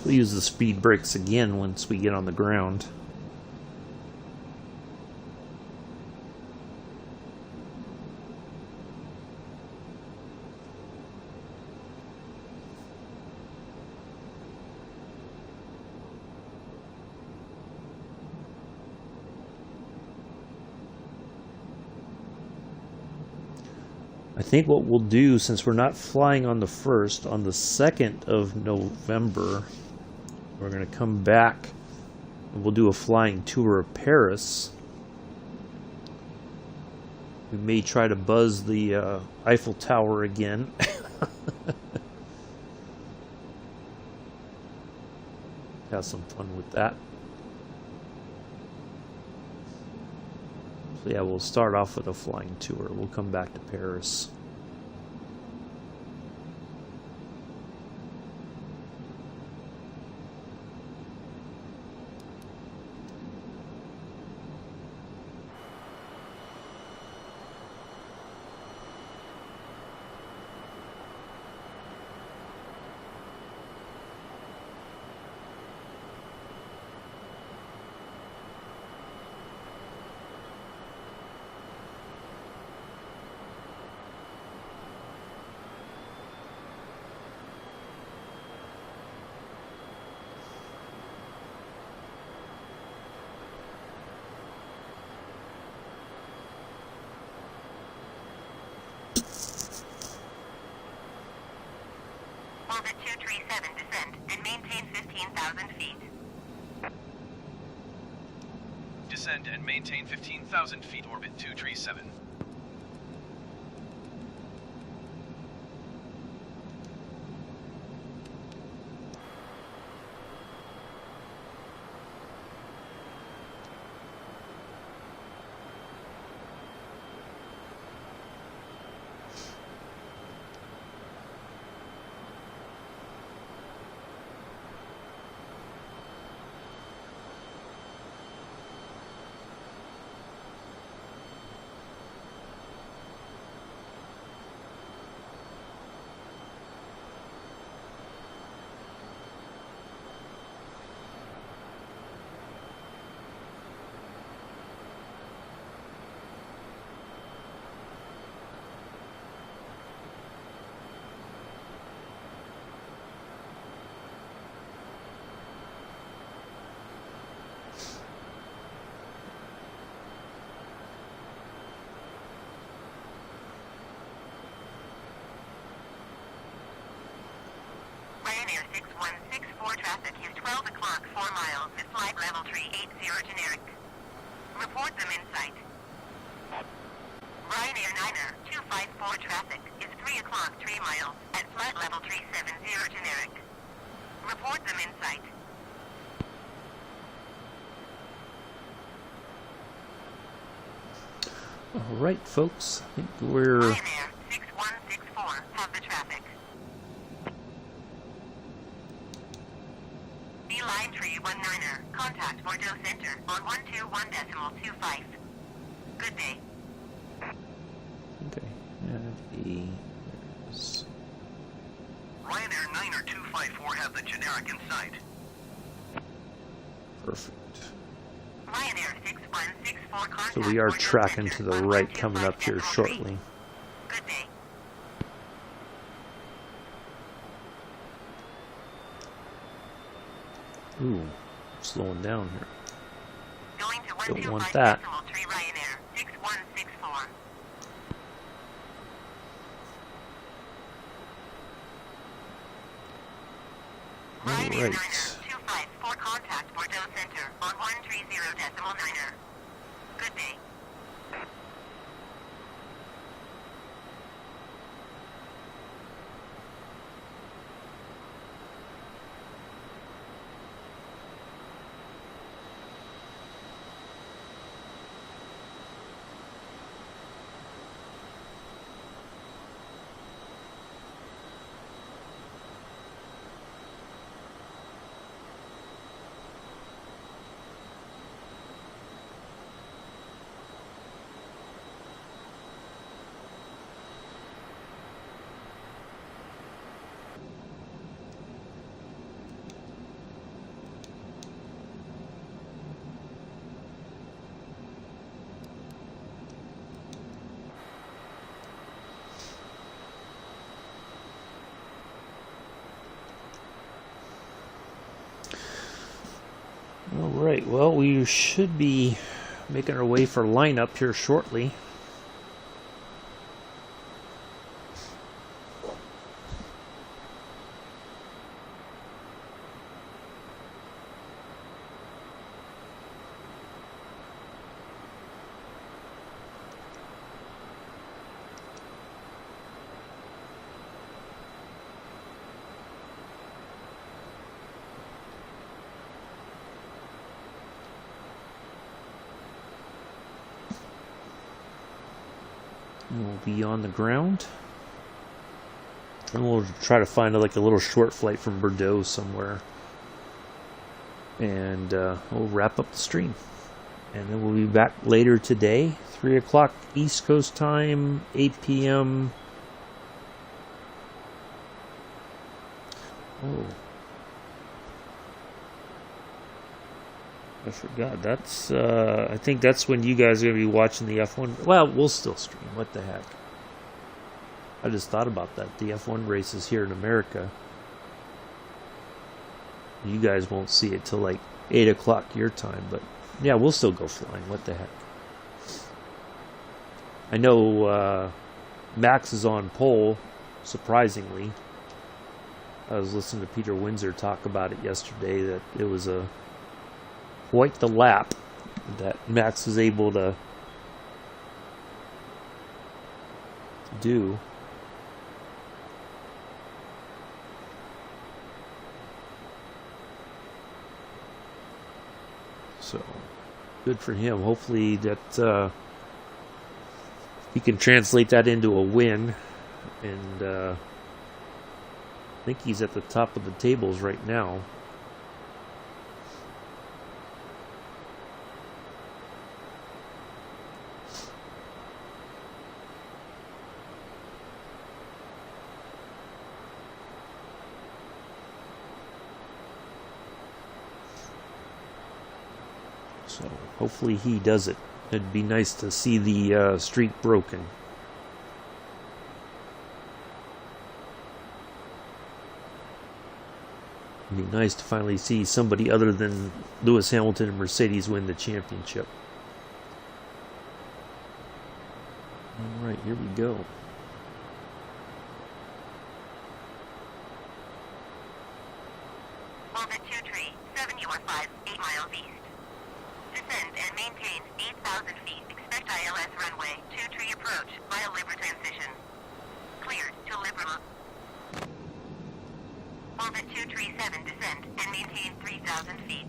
We'll use the speed brakes again once we get on the ground. I think what we'll do, since we're not flying on the 1st, on the 2nd of November, we're going to come back and we'll do a flying tour of Paris. We may try to buzz the Eiffel Tower again. Have some fun with that. So yeah, we'll start off with a flying tour. We'll come back to Paris. Orbit 237 descend and maintain 15,000 feet. Descend and maintain 15,000 feet, orbit 237. Ryanair 6164 traffic is 12 o'clock 4 miles at flight level 380 generic. Report them in sight. Ryanair 9er 254 traffic is 3 o'clock 3 miles at flight level 370 generic. Report them in sight. Alright, folks. I think we're... Ryanair 6164 have the traffic. Beeline 319er, contact Bordeaux Center on 121.25. Good day. Okay. There's... Ryanair 9er 254 have the generic in sight. Perfect. Ryanair 6164 contact So we are Bordeaux tracking Center to the on right coming up here 125.3. shortly. Good day. Ooh, slowing down here. Going to Don't want 125.3 that. Ryanair 6164. Ryanair 9er 254 contact Bordeaux Center on 130.9er. Good day. Alright, well, we should be making our way for lineup here shortly. We'll be on the ground. And we'll try to find like a little short flight from Bordeaux somewhere. And we'll wrap up the stream. And then we'll be back later today, 3 o'clock East Coast time, 8 p.m. Oh. I forgot. That's, I think that's when you guys are going to be watching the F1. Well, we'll still stream. What the heck? I just thought about that. The F1 races here in America. You guys won't see it till like 8 o'clock your time, but yeah, we'll still go flying. What the heck? I know Max is on pole, surprisingly. I was listening to Peter Windsor talk about it yesterday, that it was quite the lap that Max was able to do. So, good for him. Hopefully that he can translate that into a win. And I think he's at the top of the tables right now. So hopefully he does it. It'd be nice to see the streak broken. It'd be nice to finally see somebody other than Lewis Hamilton and Mercedes win the championship. Alright, here we go. Orbit 2 tree, 7 UR5, 8 miles east. Descend and maintain 8,000 feet. Expect ILS runway 2 tree approach via Libra transition. Cleared to Libra. Orbit 2 tree 7 descend and maintain 3,000 feet.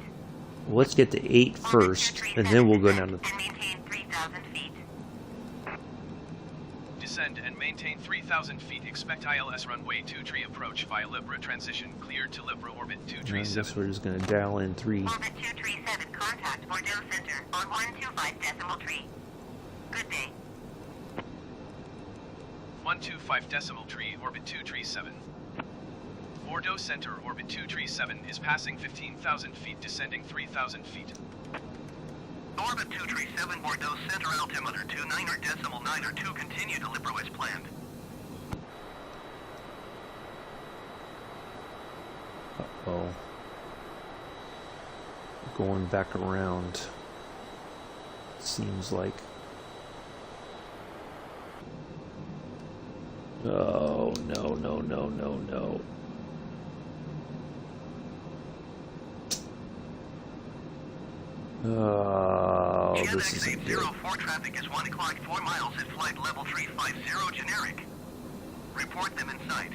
Well, let's get to 8 first, and then we'll go down to... And maintain 3,000 feet. Descend and maintain 3,000 feet. Expect ILS runway 2 tree approach via Libra transition. Cleared to Libra orbit 2 tree 7. I guess we're just going to dial in 3. Orbit 2 tree 7, contact Bordeaux Center on 125 decimal tree. Good day. 125 decimal tree, orbit 2 tree 7. Bordeaux Center, orbit 2 tree 7 is passing 15,000 feet, descending 3,000 feet. Orbit 2 tree 7, Bordeaux Center, altimeter 29.902, continue to Libra as planned. Uh-oh. Going back around. Seems like. Oh, no, no, no, no, no. Oh, this isn't good. 804 traffic is 1 o'clock, 4 miles at flight level 350 generic. Report them in sight.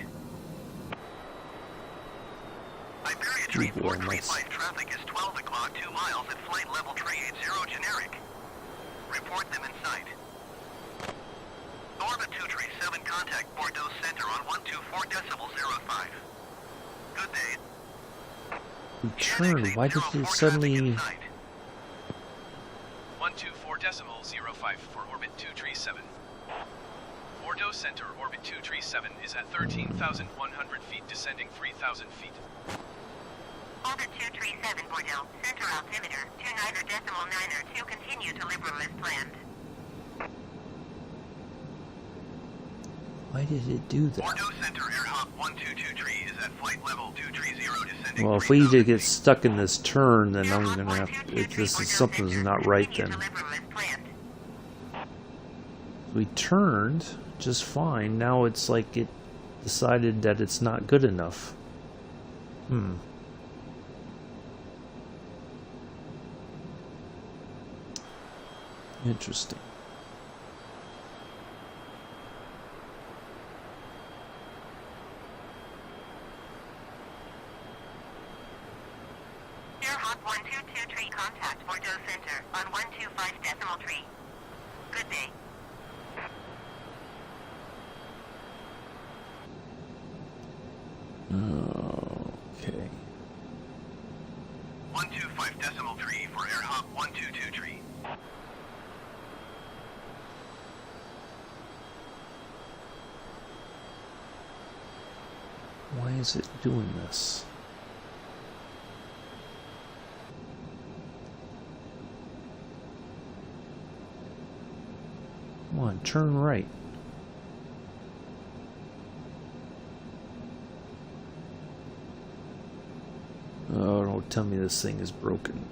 Iberia 3435 traffic is 12 o'clock, 2 miles at flight level 380 generic. Report them in sight. Orbit 2 tree 7, contact Bordeaux Center on 124 decimal 05. Good day. Return. Why did it suddenly... 124 decimal 05 for orbit 2 tree 7. Bordeaux Center, orbit 2 tree 7 is at 13,100 feet, descending 3,000 feet. Orbit 2 tree 7, Bordeaux Center, altimeter 29.902, continue to Libra as planned. Why did it do that? Bordeaux Center, air hop 122 tree is at flight level 230, descending. Well, if we just get stuck in this turn, then I'm gonna have to, if this is something's not right, then. We turned just fine. Now it's like it decided that it's not good enough. Interesting. Hop 122 tree, contact Bordeaux Center on 125 decimal tree. Good day. Okay. 125.3 for airhop 122 Why is it doing this? Come on, turn right. Oh, don't tell me this thing is broken.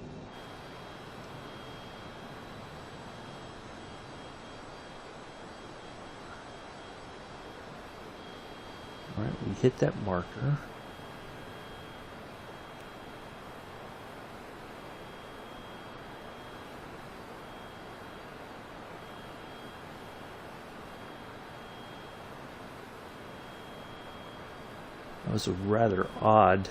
Alright, we hit that marker. That was a rather odd.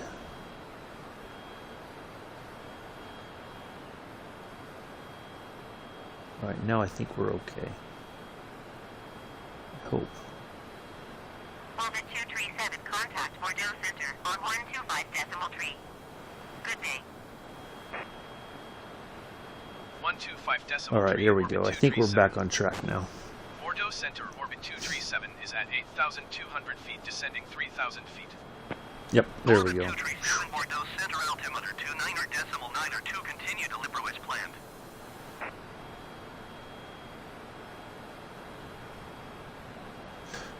Alright, now I think we're okay. I hope. Orbit 237, contact Bordeaux Center on 125.3. Good day. 125.3. Alright, here we go. I think we're back on track now. Bordeaux Center, orbit 237 is at 8,200 feet, descending 3,000 feet. Yep, there we go. Orbit 237 Bordeaux Center, altimeter 29.9 continue to Libro as planned.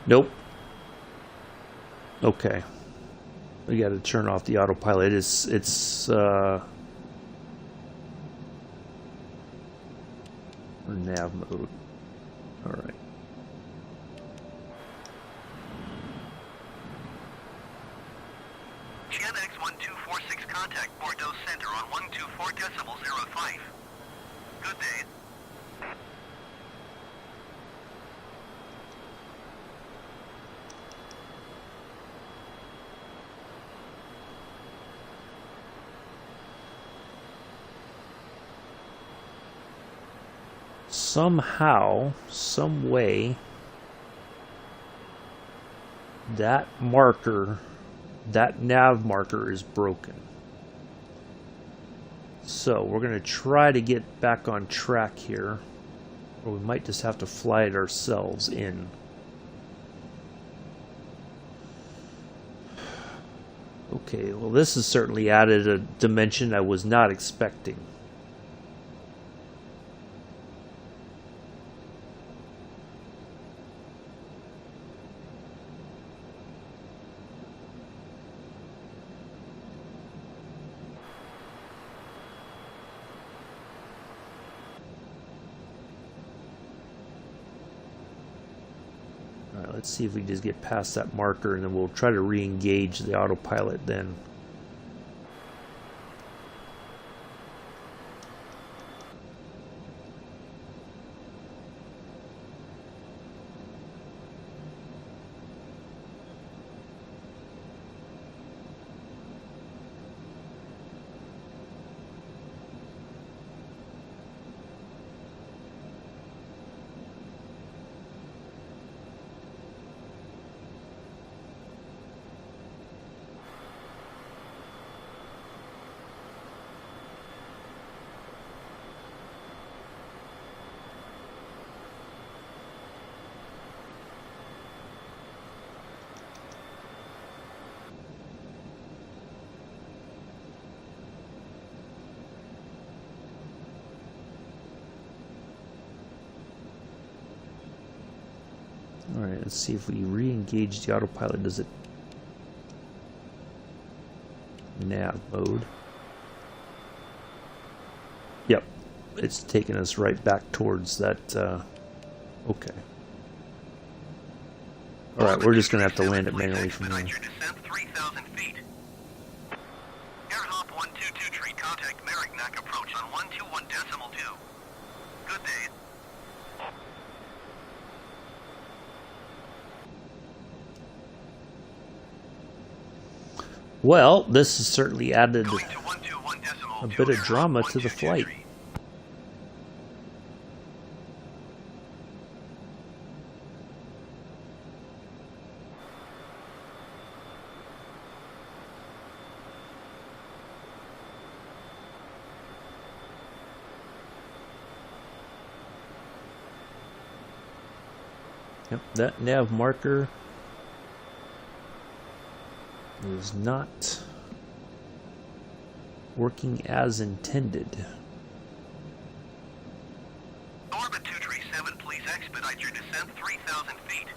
Nope. Okay. We got to turn off the autopilot. It's or nav mode. All right. GenX 1246 contact Bordeaux Center on 124.05. Good day. Somehow, some way, that marker, that nav marker is broken. So we're going to try to get back on track here, or we might just have to fly it ourselves in. Okay, well this has certainly added a dimension I was not expecting. Alright, let's see if we can just get past that marker and then we'll try to re-engage the autopilot then. Alright, let's see if we re-engage the autopilot. Does it nav mode? Yep, it's taking us right back towards that. Okay. Alright, we're just going to have to land it manually from here. Descent 3,000 feet. Airhop 122 contact Merricknack approach on 121.2. Good day. Well, this has certainly added a bit of drama to the flight. Yep, that nav marker is not working as intended. Orbit 237, please expedite your descent 3,000 feet.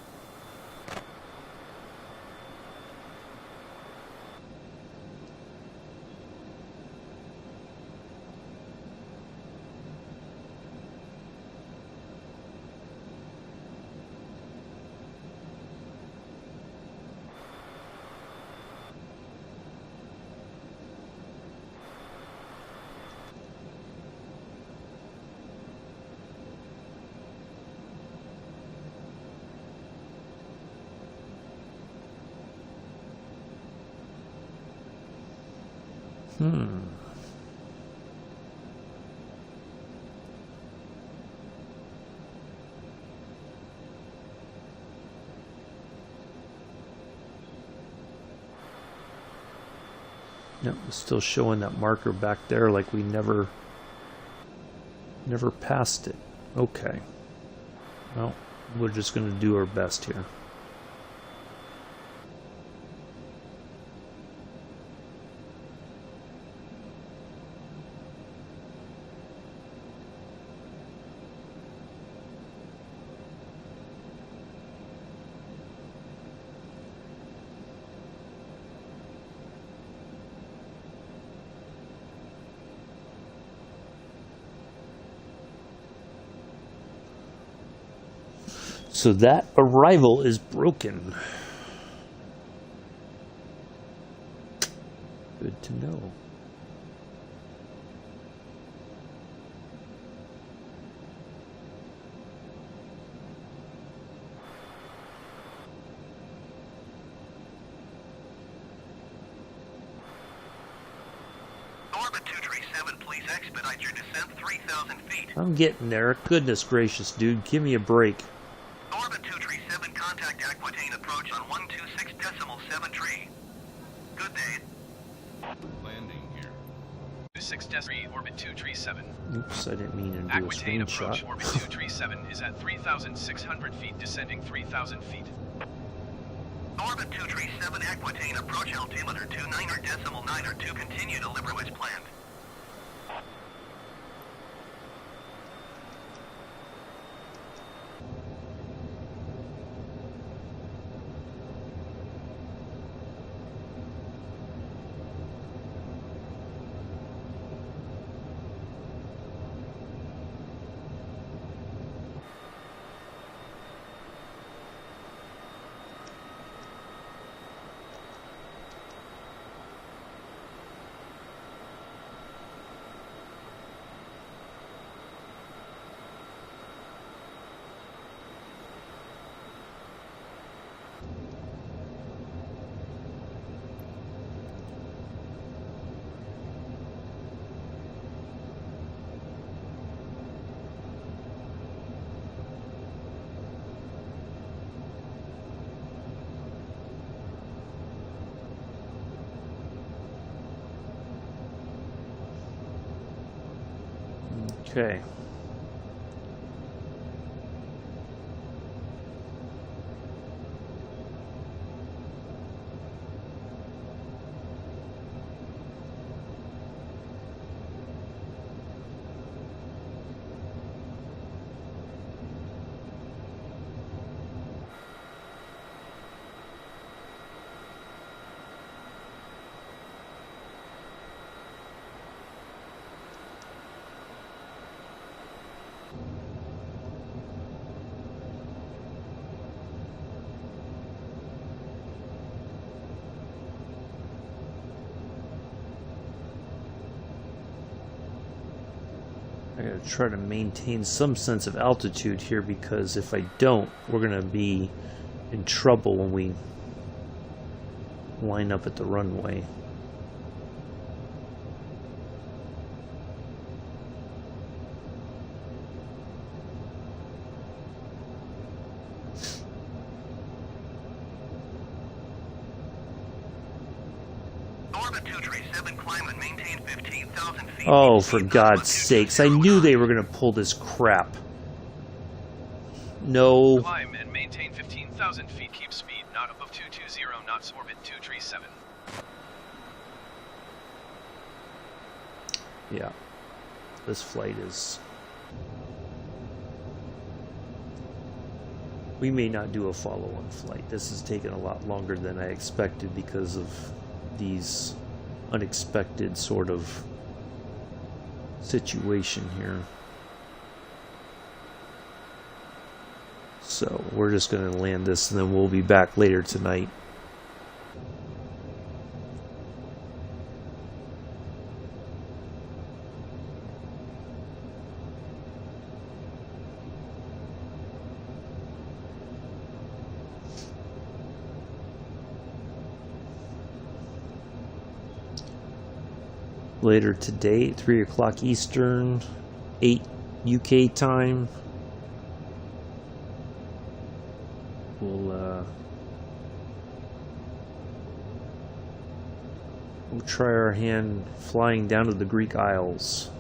Yep, it's still showing that marker back there like we never passed it. Okay. Well, we're just going to do our best here. So that arrival is broken. Good to know. Orbit 237, please expedite your descent 3,000 feet. I'm getting there. Goodness gracious, dude. Give me a break. Orbit 237, contact Aquitaine approach on 126.73. Good day. Landing here. 26.3, orbit 237. Oops, I didn't mean to do a Aquitaine approach, screenshot. orbit 237 is at 3,600 feet, descending 3,000 feet. Orbit 237, Aquitaine approach altimeter 29.902, continue delivery as planned. Okay. I gotta try to maintain some sense of altitude here, because if I don't, we're gonna be in trouble when we line up at the runway. Oh, for God's sakes. I knew they were going to pull this crap. No. Climb and maintain 3,000 feet, keep speed not above 220 knots, orbit 237. Yeah, this flight is... We may not do a follow-on flight. This has taken a lot longer than I expected because of these unexpected sort of situation here. So we're just going to land this and then we'll be back later tonight. Later today at 3 o'clock Eastern, 8 UK time, we'll try our hand flying down to the Greek Isles.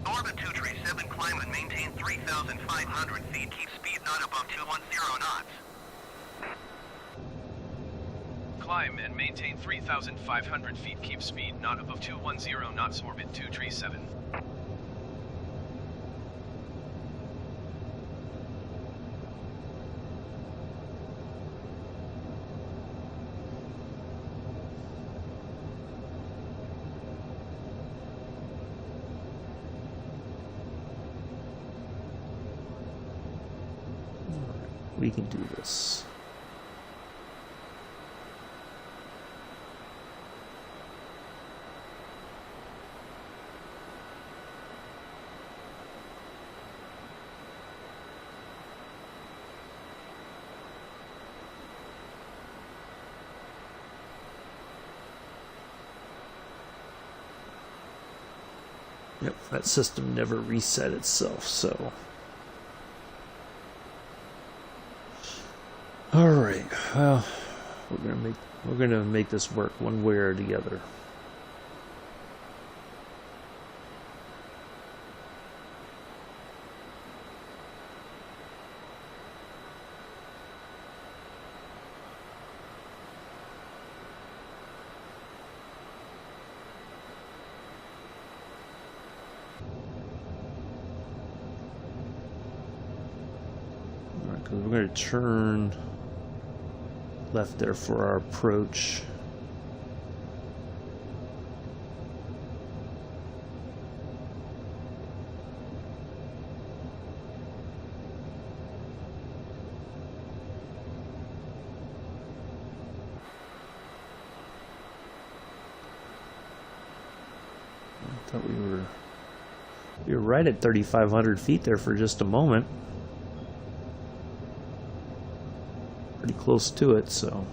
Orbit 237, climb and maintain 3,500 feet. Keep speed not above 210 knots. Climb and maintain 3,500 feet, keep speed not above 210 knots, orbit 237. We can do this. Yep, that system never reset itself, so... Alright, well, we're gonna make this work one way or the other. Alright, because we're gonna turn left there for our approach. I thought we were right at 3,500 feet there for just a moment. Pretty close to it, so.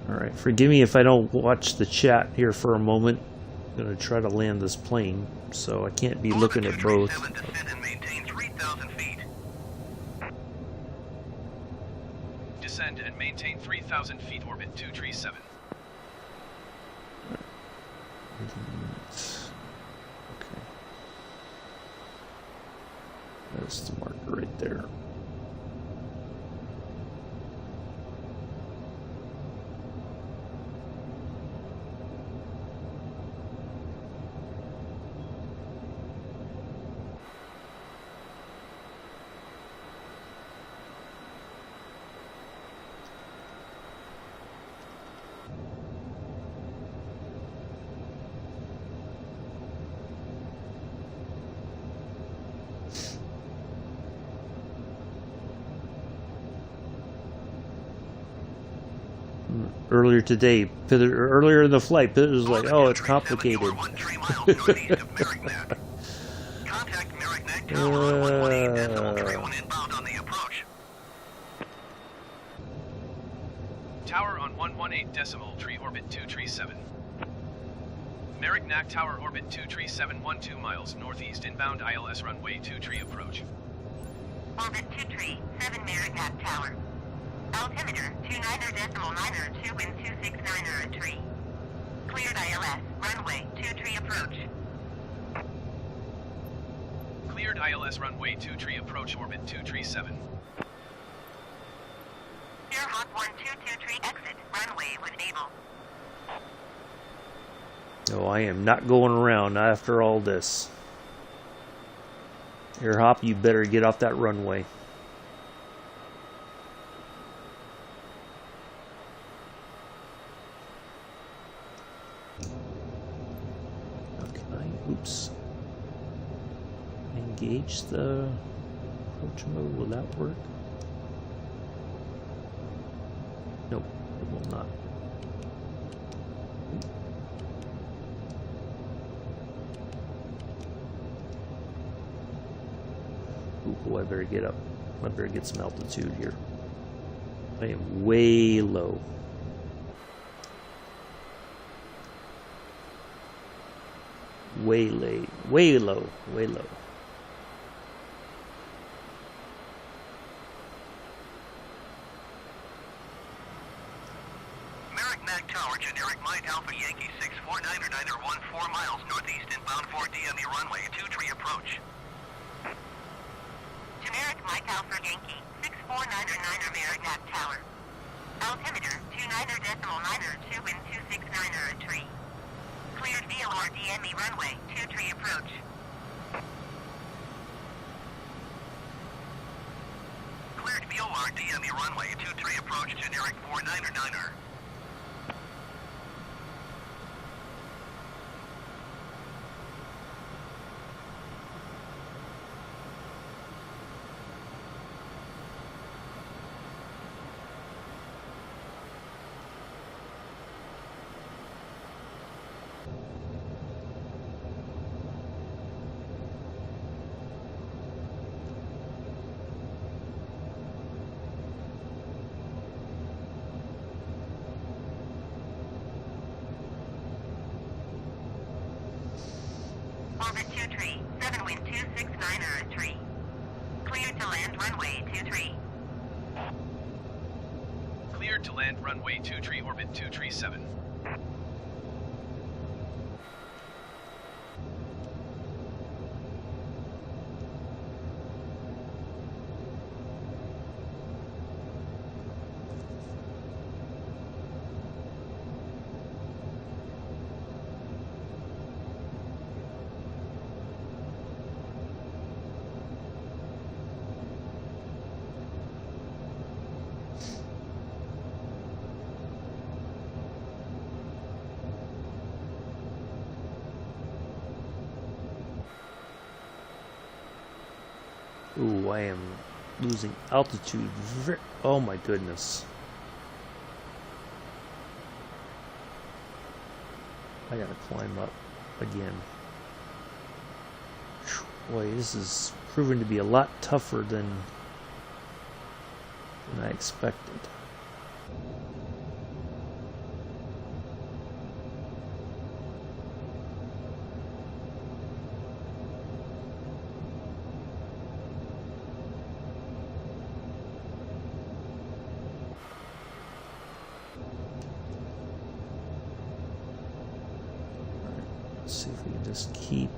Alright, forgive me if I don't watch the chat here for a moment. I'm going to try to land this plane, so I can't be looking at both. Descend and maintain 3,000 feet. Descend and maintain 3,000 feet, orbit 237. Okay. There's the marker right there. earlier today. Earlier in the flight, it was like, oh, it's complicated. Contact Merrick Tower on 118.31 inbound on the approach. Tower on 118.3 orbit 237. Merrick Tower orbit 237 12 miles northeast inbound ILS runway 23 approach. Orbit 237 Merrick Tower. Altimeter 29.92 wind 269 Cleared ILS, runway 23 approach. Cleared ILS runway 23 approach orbit 237. Air Hawk 1223 exit, runway when able. No, I am not going around after all this. Airhop, you better get off that runway. Oops. Engage the approach mode. Will that work? Nope, it will not. Ooh, I better get up. I better get some altitude here. I am way low. Way low, way low, way low. Merrick Tower, generic Mike Alpha Yankee 649er 14 miles northeast inbound 4 DME runway 23 approach. Generic Mike Alpha Yankee 649er Merrick Tower. Altimeter 29.92 wind 269 Cleared VOR DME runway 23 approach. Cleared VOR DME runway 23 approach, generic 49er. Orbit 237 wind 269 Cleared to land runway 23. Cleared to land runway 23 orbit 237. Ooh, I am losing altitude. Oh my goodness. I gotta climb up again. Boy, this is proving to be a lot tougher than I expected. Let's see if we can just keep.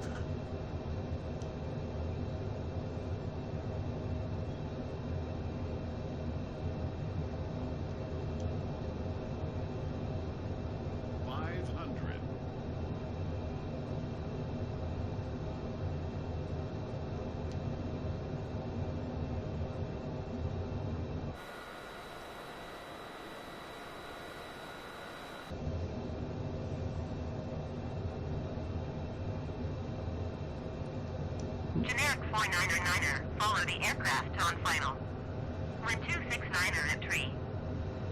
Generic 49er, follow the aircraft on final. Wind 269 at tree.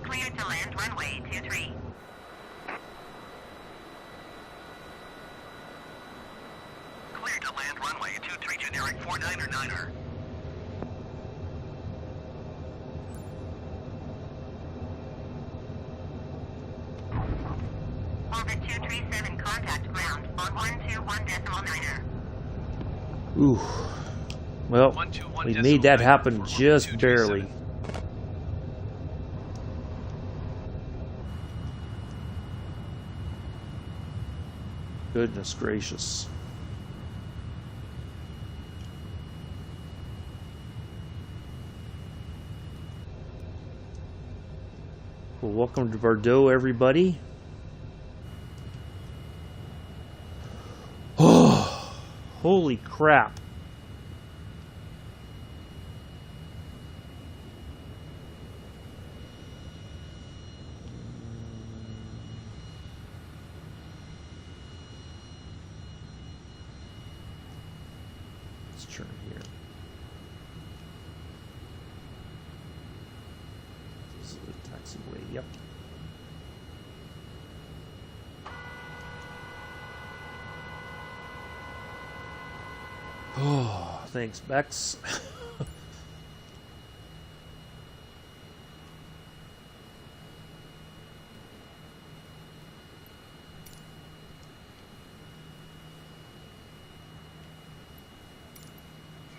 Cleared to land runway 23. generic 499er. Orbit 237, contact ground on 121.9er. Ooh. Well, 121 we made that decimal happen nine for just 237. barely. Goodness gracious. Well, welcome to Bordeaux, everybody. Oh, holy crap. Let's turn here. This is the taxiway, yep. Oh, thanks, Bex.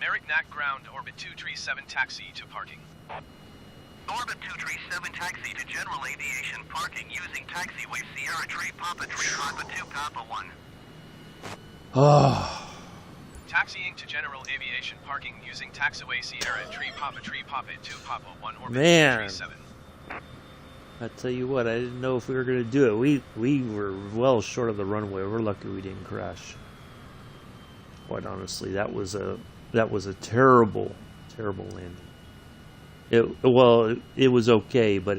Merrick-Knack ground, orbit 237 taxi to parking. Orbit 237 taxi to general aviation parking using taxiway Sierra Tree Papa 2 Papa 1. Oh. Taxiing to general aviation parking using taxiway Sierra Tree Papa 2 Papa 1 orbit Man. 237. I tell you what, I didn't know if we were going to do it. We were well short of the runway. We're lucky we didn't crash. Quite honestly, that was a terrible, terrible landing. It was okay, but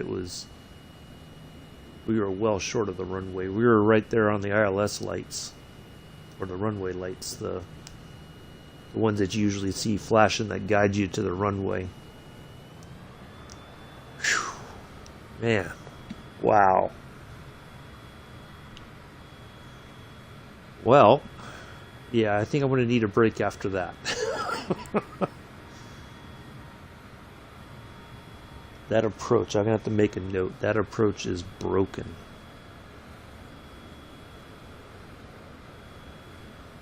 we were well short of the runway. We were right there on the ILS lights, or the runway lights, the ones that you usually see flashing that guide you to the runway. Whew. Man, wow. Well, yeah, I think I'm going to need a break after that. That approach, I'm going to have to make a note. That approach is broken.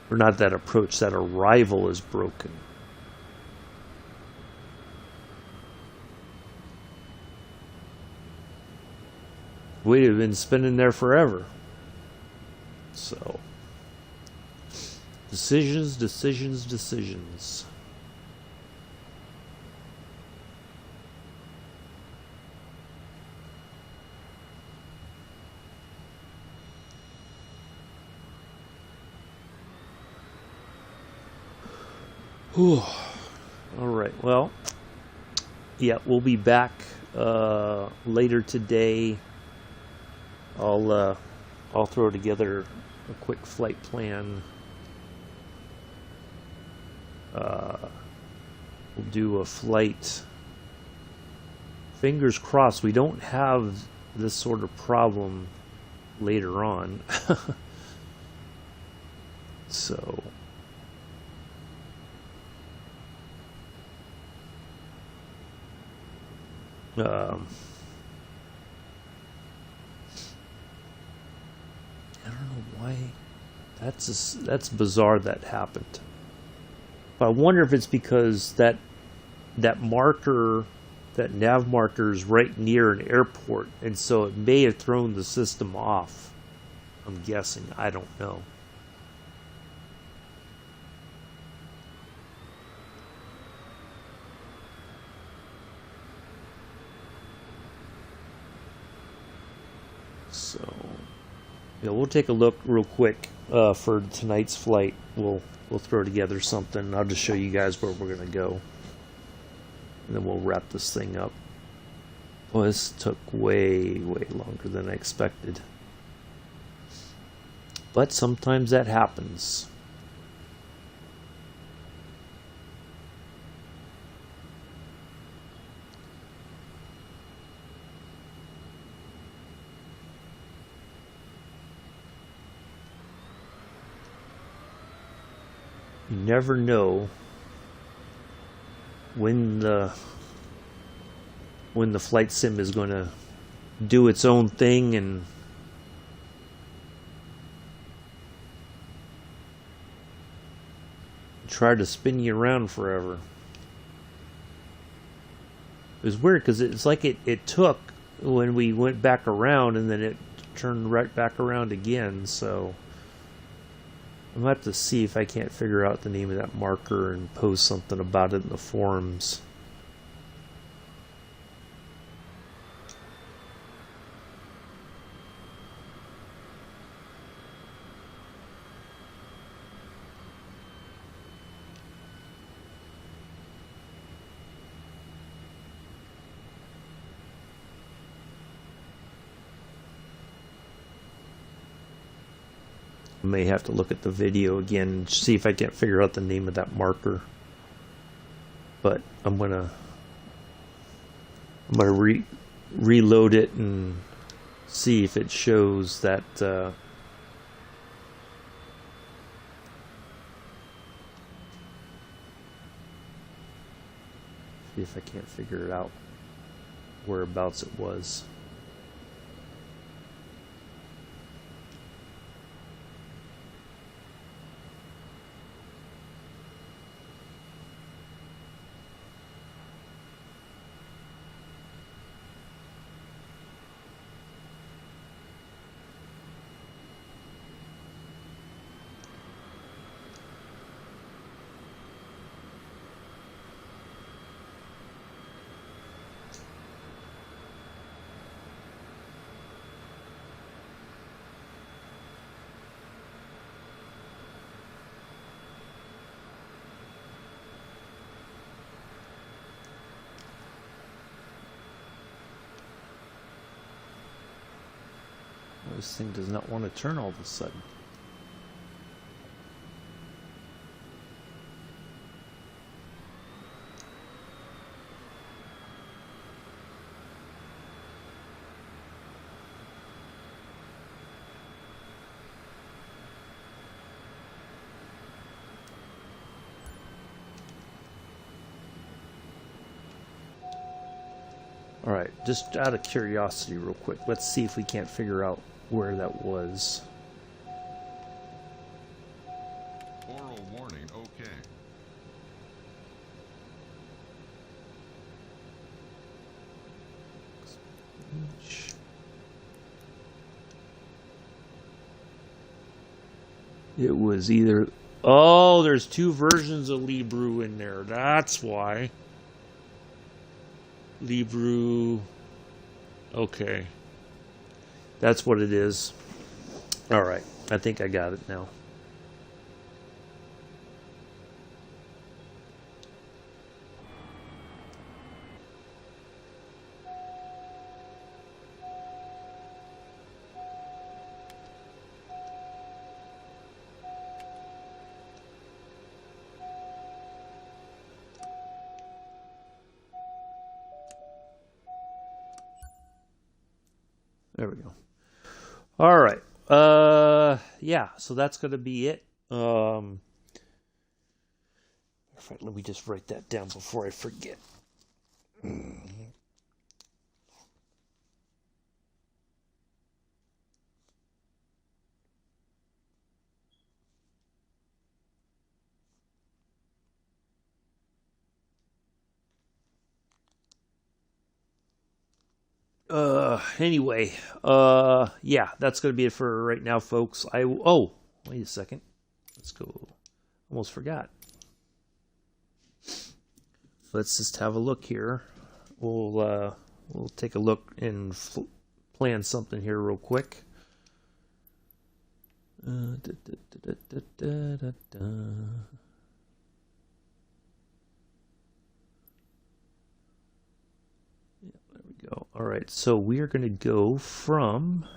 Or not that approach, that arrival is broken. We'd have been spinning there forever. So, decisions, decisions, decisions. Whew. All right. Well, yeah, we'll be back later today. I'll throw together a quick flight plan. We'll do a flight. Fingers crossed we don't have this sort of problem later on. So. I don't know why. That's bizarre that happened. But I wonder if it's because that marker, that nav marker, is right near an airport, and so it may have thrown the system off. I'm guessing. I don't know. So, yeah, we'll take a look real quick for tonight's flight. We'll throw together something. I'll just show you guys where we're gonna go, and then we'll wrap this thing up. Well, this took way longer than I expected, but sometimes that happens. You never know when the flight sim is going to do its own thing and try to spin you around forever. It was weird because it's like it took when we went back around and then it turned right back around again. So I'm going to have to see if I can't figure out the name of that marker and post something about it in the forums. I may have to look at the video again and see if I can't figure out the name of that marker. But I'm gonna reload it and see if it shows that see if I can't figure it out whereabouts it was. This thing does not want to turn all of a sudden. All right, just out of curiosity real quick, let's see if we can't figure out where that was. Oral warning, okay. It was either... Oh, there's two versions of Libru in there. That's why. Libru... Okay. That's what it is. Alright, I think I got it now. There we go. All right. Yeah, so that's going to be it. In fact, let me just write that down before I forget. Anyway, yeah, that's going to be it for right now, folks. Oh, wait a second. Let's go. Almost forgot. Let's just have a look here. We'll take a look and plan something here real quick. Go. All right, so we are going to go from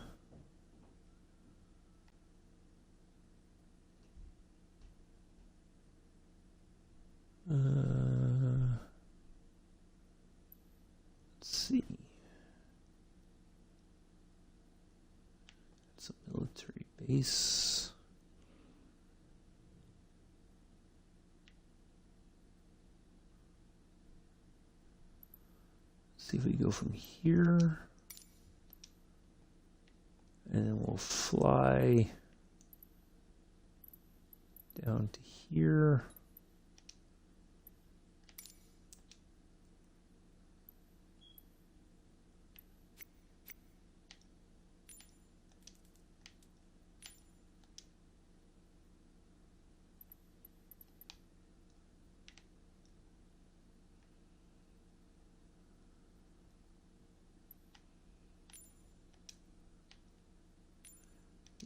let's see. It's a military base. go from here, and then we'll fly down to here.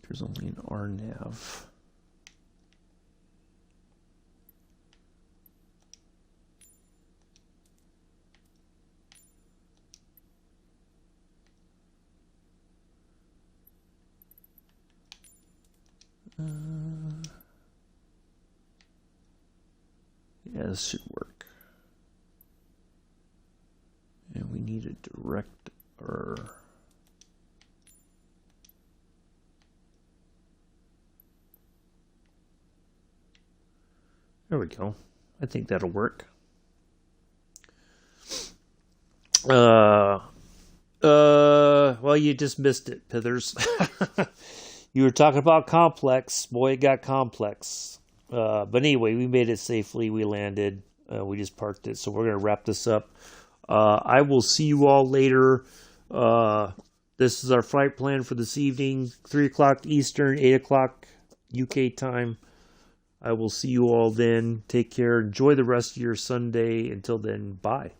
There's only an RNAV. Yeah, this should work. And we need a direct There we go. I think that'll work. Well, you just missed it, Pithers. You were talking about complex. Boy, it got complex. But anyway, we made it safely. We landed. We just parked it. So we're going to wrap this up. I will see you all later. This is our flight plan for this evening. 3 o'clock Eastern, 8 o'clock UK time. I will see you all then. Take care. Enjoy the rest of your Sunday. Until then, bye.